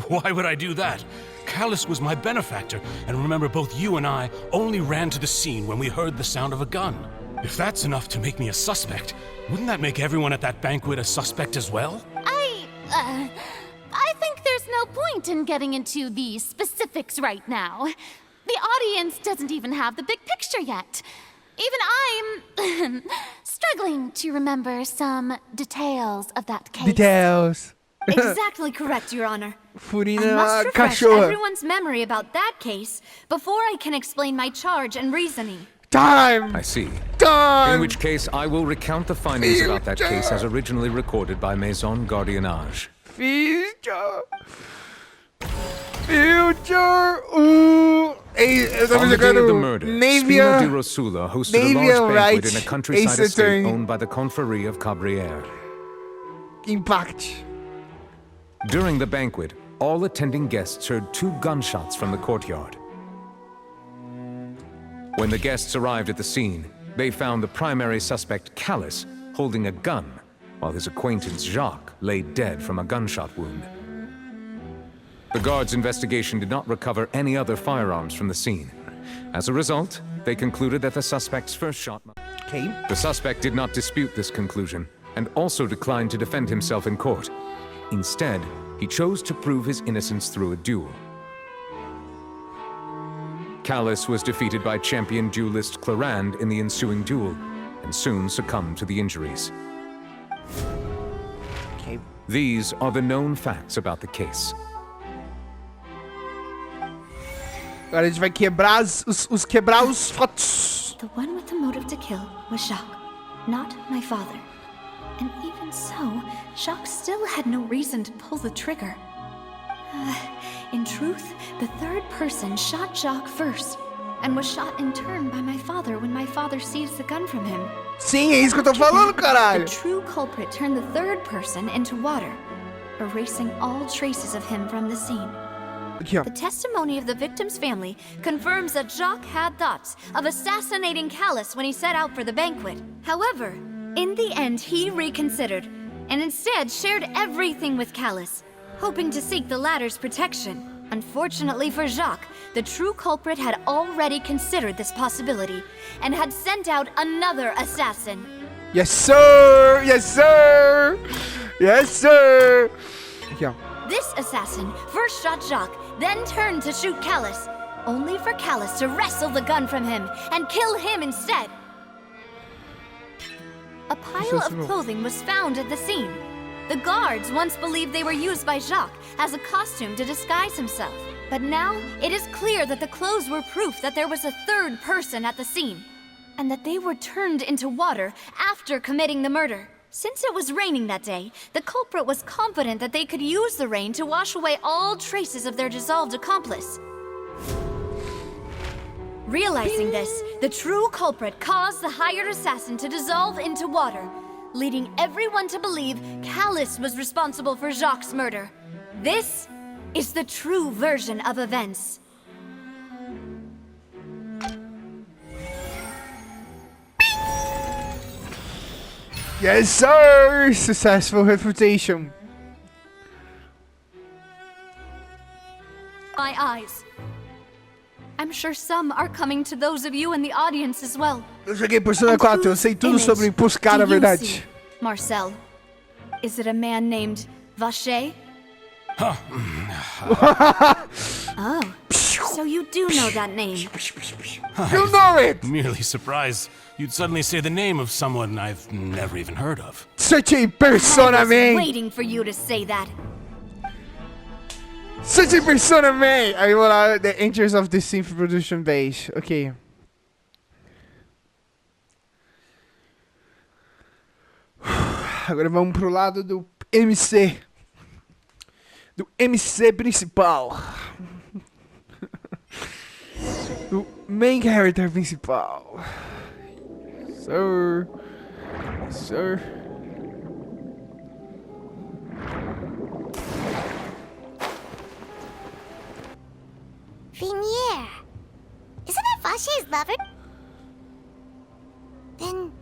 why would I do that? Callus was my benefactor, and remember both you and I only ran to the scene when we heard the sound of a gun. If that's enough to make me a suspect, wouldn't that make everyone at that banquet a suspect as well? I think there's no point in getting into the specifics right now. The audience doesn't even have the big picture yet. Even I'm struggling to remember some details of that case. Details. Exactly correct, Your Honor. Furina, I must refresh cachorra. everyone's memory about that case before I can explain my charge and reasoning. Time! I see. Time! In which case, I will recount the findings about that case as originally recorded by Maison Gardiennage. Future! Ooh! Hey, on the day of the murder, Navia, Spina di Rosula hosted a large banquet in a countryside estate attorney. owned by the Confrérie of Cabrières. Impact. During the banquet, all attending guests heard 2 gunshots from the courtyard. When the guests arrived at the scene, they found the primary suspect, Callus, holding a gun, while his acquaintance, Jacques, lay dead from a gunshot wound. The guards' investigation did not recover any other firearms from the scene. As a result, they concluded that the suspect's first shot... Okay. The suspect did not dispute this conclusion, and also declined to defend himself in court. Instead, he chose to prove his innocence through a duel. Callus was defeated by champion duelist Clarand in the ensuing duel, and soon succumbed to the injuries. Okay. These are the known facts about the case. Agora a gente vai quebrar quebrar os fatos. The one with the motive to kill was Jacques, not my father. And even so, Jacques still had no reason to pull the trigger. In truth, the third person shot Jacques first, and was shot in turn by my father when my father seized the gun from him. Sim, é isso que eu tô falando, caralho. The true culprit turned the third person into water, erasing all traces of him from the scene. Aqui, ó. The testimony of the victim's family confirms that Jacques had thoughts of assassinating Callus when he set out for the banquet. However, in the end, he reconsidered, and instead shared everything with Callus, hoping to seek the latter's protection. Unfortunately for Jacques, the true culprit had already considered this possibility, and had sent out another assassin. Yes, sir! Yes, sir! Yes, sir! Aqui, ó. This assassin first shot Jacques, then turned to shoot Callus, only for Callus to wrestle the gun from him and kill him instead. A pile of clothing was found at the scene. The guards once believed they were used by Jacques as a costume to disguise himself. But now, it is clear that the clothes were proof that there was a third person at the scene, and that they were turned into water after committing the murder. Since it was raining that day, the culprit was confident that they could use the rain to wash away all traces of their dissolved accomplice. Realizing this, the true culprit caused the hired assassin to dissolve into water, leading everyone to believe Callus was responsible for Jacques' murder. This is the true version of events. Yes, sir! Successful refutation. My eyes. I'm sure some are coming to those of you in the audience as well. Eu joguei Persona 4, eu sei tudo sobre Impulscar, na verdade. Marcel, is it a man named Vacher? Oh, so you do know that name. You know it! Merely surprised you'd suddenly say the name of someone I've never even heard of. Such a Persona I was man! waiting for you to say that. Such a Persona man! Aí vou lá, The Angels of the Synth Production Base. Ok. Agora vamos pro lado do MC. Do MC principal. Do main character principal. Sir. Sir. Vinier. Isn't that Vacher's lover? Then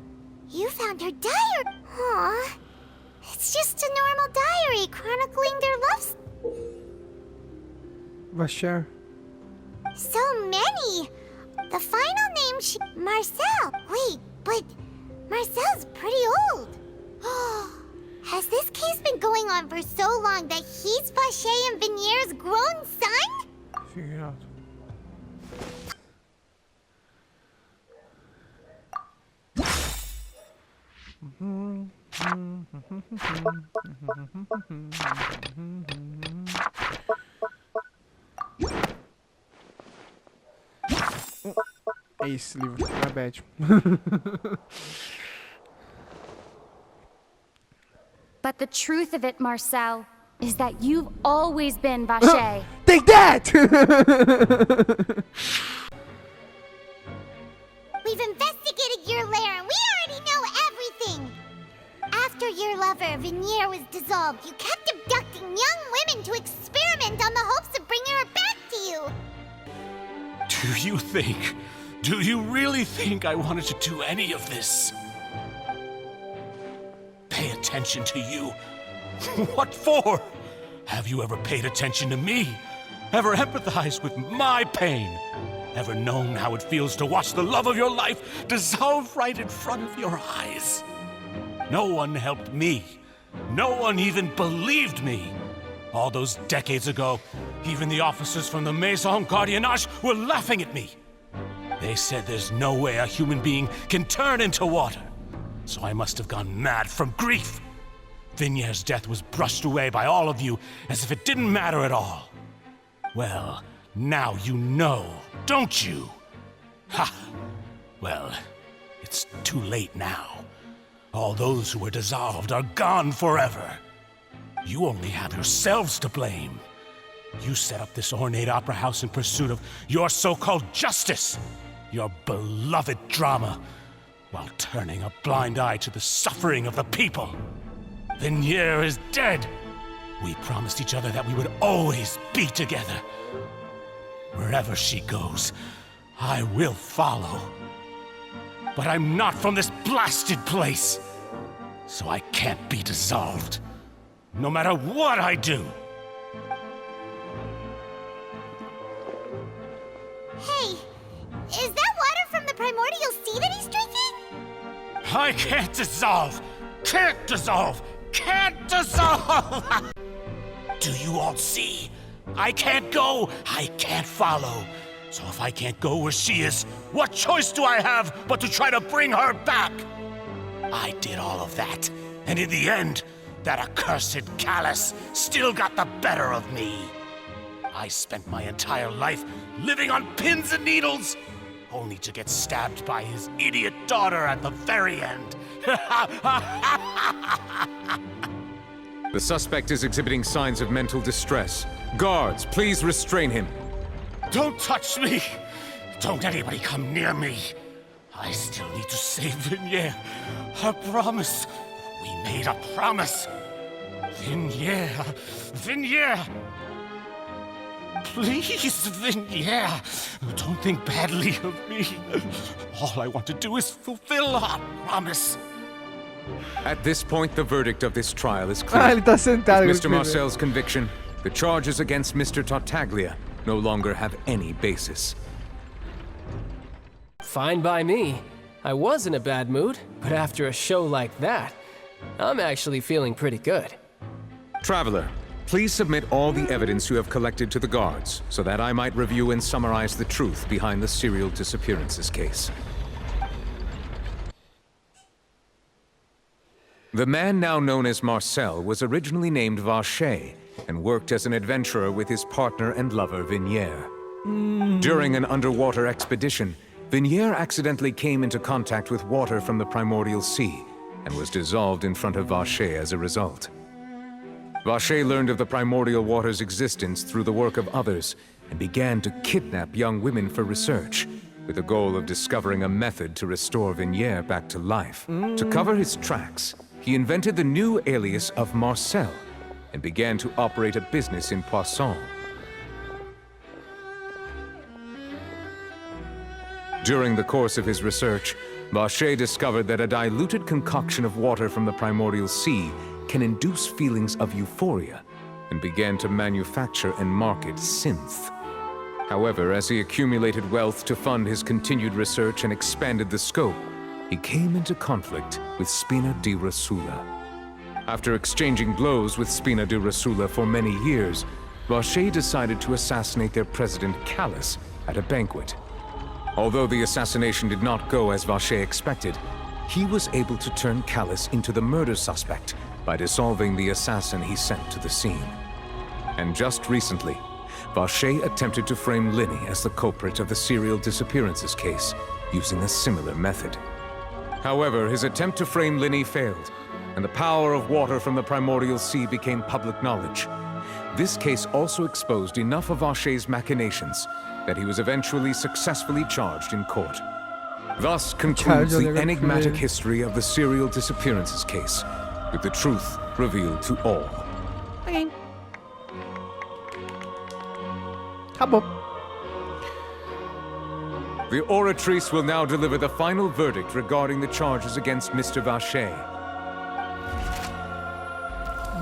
you found her diary. Aw. It's just a normal diary chronicling their loves. Vacher. So many. The final name Marcel. Wait, but Marcel's pretty old. Has this case been going on for so long that he's Vacher and Vinier's grown son? Figure it out. É esse livro, my bad. But the truth of it, Marcel, is that you've always been Vacher. Take that! We've investigated your lair and we already know everything. After your lover, Vinier, was dissolved, you kept abducting young women to experiment on the hopes of bringing her back to you. Do you really think I wanted to do any of this? Pay attention to you. What for? Have you ever paid attention to me? Ever empathized with my pain? Ever known how it feels to watch the love of your life dissolve right in front of your eyes? No one helped me. No one even believed me. All those decades ago, even the officers from the Maison Gardiennage were laughing at me. They said there's no way a human being can turn into water. So I must have gone mad from grief. Vignier's death was brushed away by all of you as if it didn't matter at all. Well, now you know, don't you? Ha! Well, it's too late now. All those who were dissolved are gone forever. You only have yourselves to blame. You set up this ornate opera house in pursuit of your so-called justice, your beloved drama, while turning a blind eye to the suffering of the people. Vignier is dead. We promised each other that we would always be together. Wherever she goes, I will follow. But I'm not from this blasted place, so I can't be dissolved, no matter what I do. Hey, is that water from the primordial sea that he's drinking? I can't dissolve! Can't dissolve! Can't dissolve! Do you all see? I can't go, I can't follow. So if I can't go where she is, what choice do I have but to try to bring her back? I did all of that, and in the end, that accursed Callus still got the better of me. I spent my entire life living on pins and needles, only to get stabbed by his idiot daughter at the very end. The suspect is exhibiting signs of mental distress. Guards, please restrain him. Don't touch me! Don't anybody come near me! I still need to save Vignier. A promise. We made a promise. Vignier. Vignier! Please, Vignier. Don't think badly of me. All I want to do is fulfill our promise. At this point, the verdict of this trial is clear. Ele tá sentado. With Mr. Marcel's conviction, the charges against Mr. Tartaglia no longer have any basis. Fine by me. I was in a bad mood, but after a show like that, I'm actually feeling pretty good. Traveler, please submit all the evidence you have collected to the guards, so that I might review and summarize the truth behind the serial disappearances case. The man now known as Marcel was originally named Vacher and worked as an adventurer with his partner and lover Vignier. During an underwater expedition, Vignier accidentally came into contact with water from the primordial sea and was dissolved in front of Vacher as a result. Vacher learned of the primordial water's existence through the work of others and began to kidnap young women for research, with the goal of discovering a method to restore Vignier back to life. To cover his tracks, he invented the new alias of Marcel and began to operate a business in Poisson. During the course of his research, Vacher discovered that a diluted concoction of water from the primordial sea can induce feelings of euphoria and began to manufacture and market synth. However, as he accumulated wealth to fund his continued research and expanded the scope, he came into conflict with Spina di Rosula. After exchanging blows with Spina di Rosula for many years, Vacher decided to assassinate their president Callus at a banquet. Although the assassination did not go as Vacher expected, he was able to turn Callus into the murder suspect by dissolving the assassin he sent to the scene. And just recently, Vacher attempted to frame Linny as the culprit of the serial disappearances case, using a similar method. However, his attempt to frame Linny failed, and the power of water from the primordial sea became public knowledge. This case also exposed enough of Vacher's machinations that he was eventually successfully charged in court. Thus concludes the enigmatic history of the serial disappearances case, with the truth revealed to all. Okay. Acabou. The oratrice will now deliver the final verdict regarding the charges against Mr. Vacher.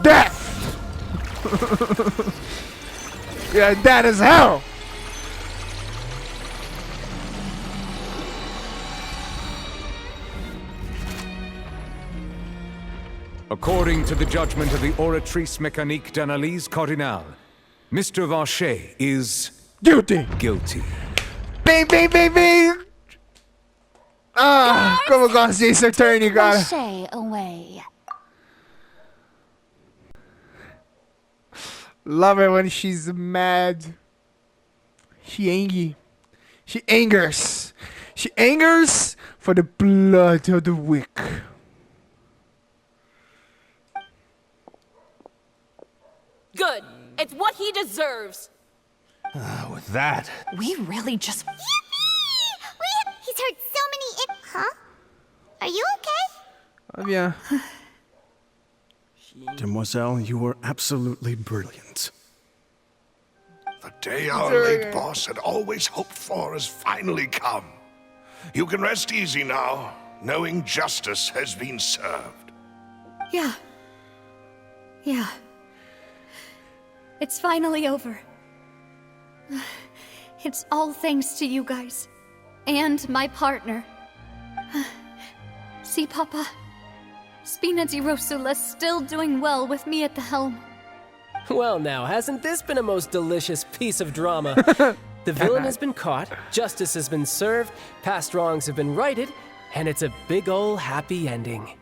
Death! Yeah, that is hell. According to the judgment of the Oratrice Mécanique d'Analyse Cardinale, Mr. Vacher is guilty. Guilty. Bem, bem, bem, bem. Ah, como eu gosto desse attorney, cara. Shay away. Love her when she's mad. She angry. She angers. She angers for the blood of the weak. Good. It's what he deserves. With that... We really just... Yippee! He's heard so many Huh? Are you okay? Navia. Demoiselle, you were absolutely brilliant. The day our late boss had always hoped for has finally come. You can rest easy now, knowing justice has been served. Yeah. Yeah. It's finally over. It's all thanks to you guys. And my partner. See, Papa? Spina di Rosula's still doing well with me at the helm. Well now, hasn't this been a most delicious piece of drama? The villain has been caught, justice has been served, past wrongs have been righted, and it's a big ol' happy ending.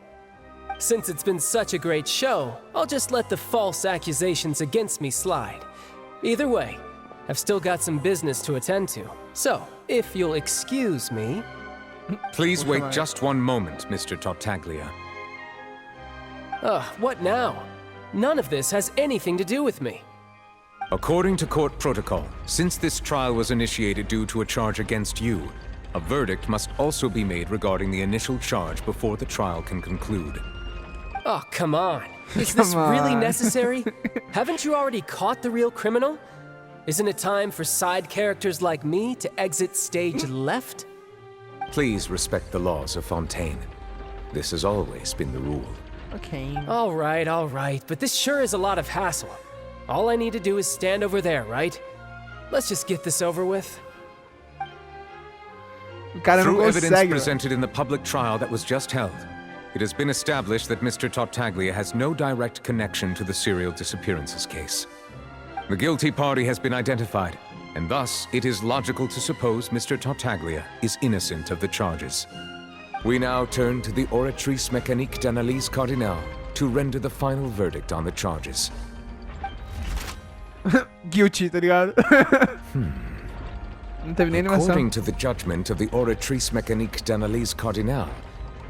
Since it's been such a great show, I'll just let the false accusations against me slide. Either way, I've still got some business to attend to. So, if you'll excuse me... Please wait just one moment, Mr. Tartaglia. What now? None of this has anything to do with me. According to court protocol, since this trial was initiated due to a charge against you, a verdict must also be made regarding the initial charge before the trial can conclude. Oh, come on. Is this really necessary? Haven't you already caught the real criminal? Isn't it time for side characters like me to exit stage left? Please respect the laws of Fontaine. This has always been the rule. Okay. All right, but this sure is a lot of hassle. All I need to do is stand over there, right? Let's just get this over with. Through evidence presented in the public trial that was just held, it has been established that Mr. Tartaglia has no direct connection to the serial disappearances case. The guilty party has been identified, and thus it is logical to suppose Mr. Tartaglia is innocent of the charges. We now turn to the Oratrice Mécanique d'Analyse Cardinale to render the final verdict on the charges. Guilty, tá ligado? Não teve nem animação. According to the judgment of the Oratrice Mécanique d'Analyse Cardinale,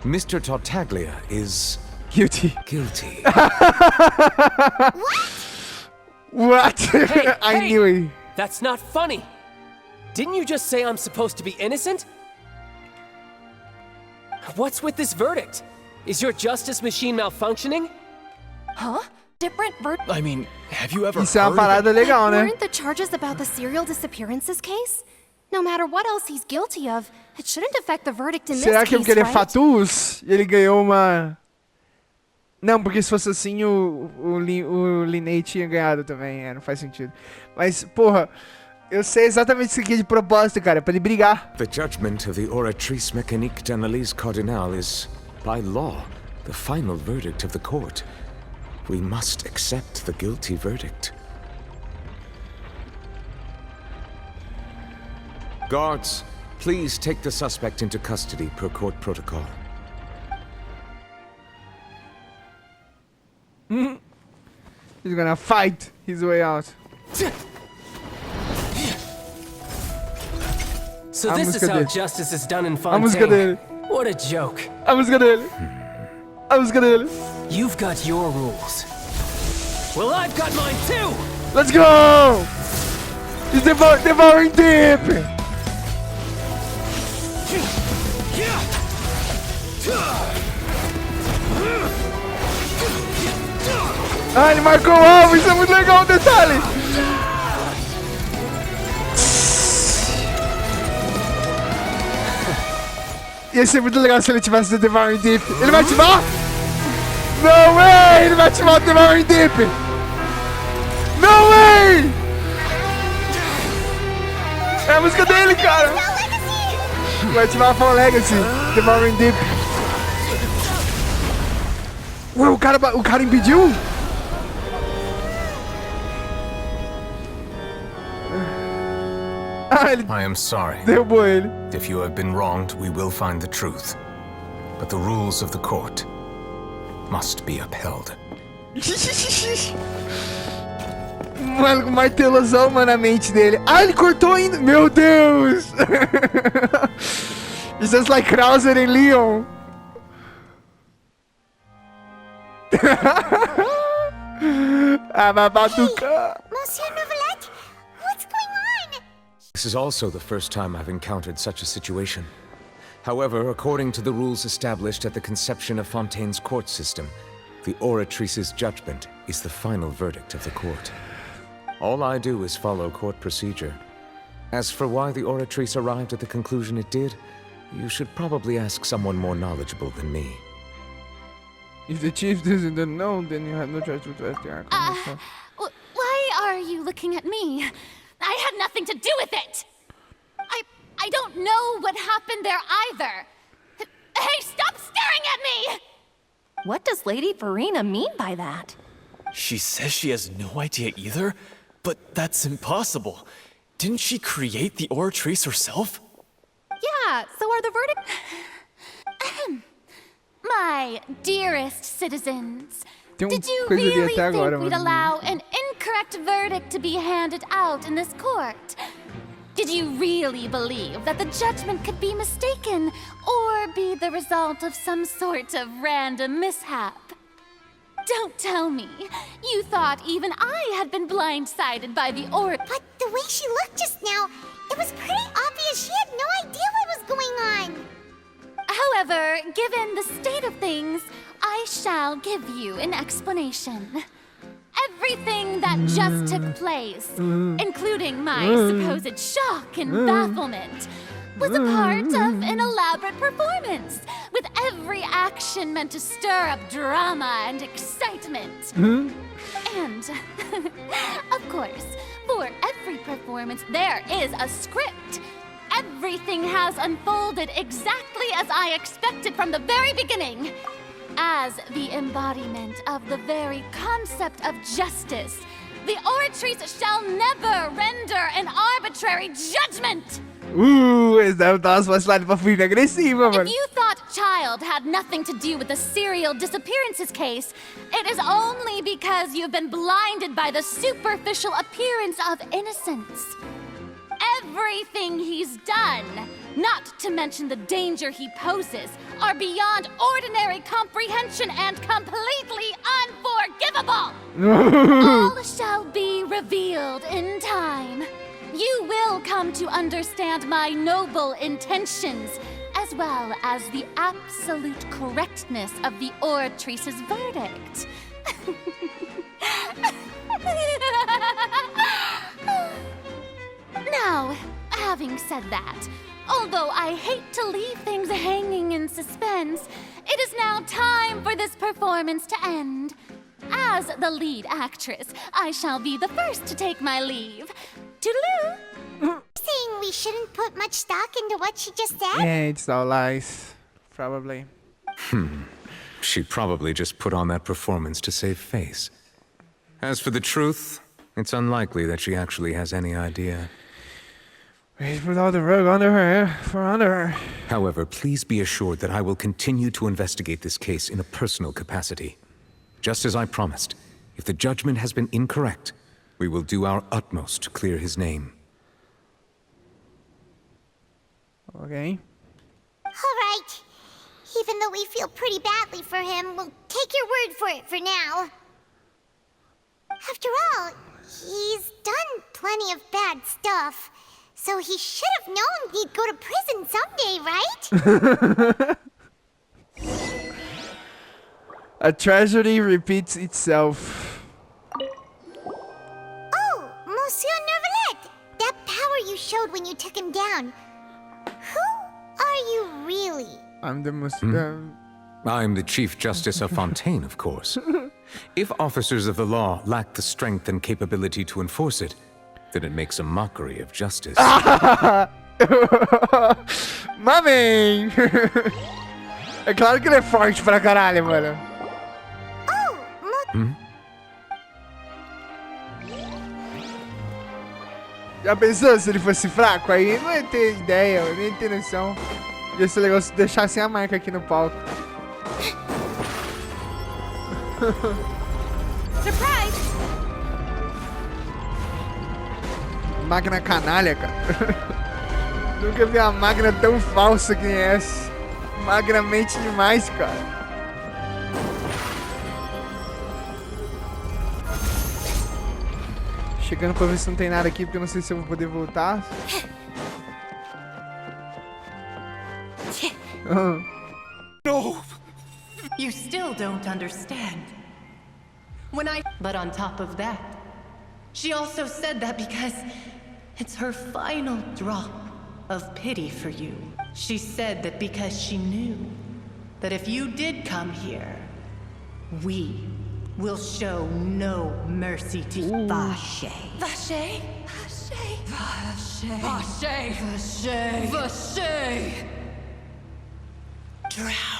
Mr. Tartaglia is... Guilty. Guilty. What? Hey, I knew it. That's not funny. Didn't you just say I'm supposed to be innocent? What's with this verdict? Is your justice machine malfunctioning? Huh? Different I mean, have you ever Isso é uma heard of parada legal, né? Weren't the charges about the serial disappearances case? No matter what else he's guilty of, it shouldn't affect the verdict in Será this que é case, porque ele é right? fatus e ele ganhou uma... Não, porque se fosse assim o Linney tinha ganhado também, não faz sentido. Mas, porra, eu sei exatamente isso aqui de propósito, cara, pra ele brigar. The judgment of the Oratrice Mécanique d'Analyse Cardinale is, by law, the final verdict of the court. We must accept the guilty verdict. Guards, please take the suspect into custody per court protocol. He's gonna fight his way out. So this is how justice is done in A música dele. Fontaine. What a joke. A música dele. A música dele. You've got your rules. Well, I've got mine too! Let's go! He's devouring deep! Ah, ele marcou o alvo, isso é muito legal, um detalhe! Ia ser muito legal se ele tivesse o Devouring Deep. Ele vai ativar? No way! Ele vai ativar o Devouring Deep! É a música dele, cara! Vai ativar a Fall Legacy, Devouring Deep. Ué, o cara impediu? Ah, ele I am sorry. derrubou ele. If you have been wronged, we will find the truth. But the rules of the court must be upheld. Mano, com martelozão, mano, na mente dele. Ah, ele cortou ainda. Meu Deus! It's just like Krauser e Leon. Ah, babaduca. Monsieur Novelette, what's going on? This is also the first time I've encountered such a situation. However, according to the rules established at the conception of Fontaine's court system, the oratrice's judgment is the final verdict of the court. All I do is follow court procedure. As for why the oratrice arrived at the conclusion it did, you should probably ask someone more knowledgeable than me. If the chief doesn't know, then you have no choice but to ask the archon. Why are you looking at me? I had nothing to do with it! I don't know what happened there either. Hey, stop staring at me! What does Lady Farina mean by that? She says she has no idea either, but that's impossible. Didn't she create the oratrice herself? Yeah, so are the verdict... My dearest citizens, Tem did you coisa ali really até agora, think we'd mano. allow an incorrect verdict to be handed out in this court? Did you really believe that the judgment could be mistaken or be the result of some sort of random mishap? Don't tell me. You thought even I had been blindsided by the But the way she looked just now, it was pretty obvious she had no idea what was going on. However, given the state of things, I shall give you an explanation. Everything that just took place, including my supposed shock and bafflement, was a part of an elaborate performance, with every action meant to stir up drama and excitement. And, of course, for every performance, there is a script. Everything has unfolded exactly as I expected from the very beginning. As the embodiment of the very concept of justice, the oratrice shall never render an arbitrary judgment! Esse deve dar umas vaciladas pra fugir agressiva, If mano. you thought Child had nothing to do with the serial disappearances case, it is only because you've been blinded by the superficial appearance of innocence. Everything he's done, not to mention the danger he poses, are beyond ordinary comprehension and completely unforgivable! All shall be revealed in time. You will come to understand my noble intentions, as well as the absolute correctness of the oratrice's verdict. Now, having said that, although I hate to leave things hanging in suspense, it is now time for this performance to end. As the lead actress, I shall be the first to take my leave. Toodaloo! Saying we shouldn't put much stock into what she just said? Yeah, it's all lies. Probably. She probably just put on that performance to save face. As for the truth, it's unlikely that she actually has any idea. He put all the rug under her, under her. However, please be assured that I will continue to investigate this case in a personal capacity. Just as I promised, if the judgment has been incorrect, we will do our utmost to clear his name. Okay. All right. Even though we feel pretty badly for him, we'll take your word for it for now. After all, he's done plenty of bad stuff. So he should have known he'd go to prison someday, right? A tragedy repeats itself. Oh, Monsieur Neuvillette! That power you showed when you took him down. Who are you really? I'm the most... I'm the Chief Justice of Fontaine, of course. If officers of the law lack the strength and capability to enforce it, that it makes a mockery of justice. Mamem! É claro que ele é forte pra caralho, mano. Já pensou se ele fosse fraco? Aí não ia ter ideia, nem ia ter noção. Ia ser legal se deixassem a marca aqui no palco. Surprise! Máquina canalha, cara. Nunca vi uma máquina tão falsa que essa. Máquina mente demais, cara. Chegando pra ver se não tem nada aqui, porque eu não sei se eu vou poder voltar. No! You still don't understand. But on top of that, she also said that because it's her final drop of pity for you. She said that because she knew that if you did come here, we will show no mercy to Vache. Vache? Vache? Vache? Vache? Vache? Drown.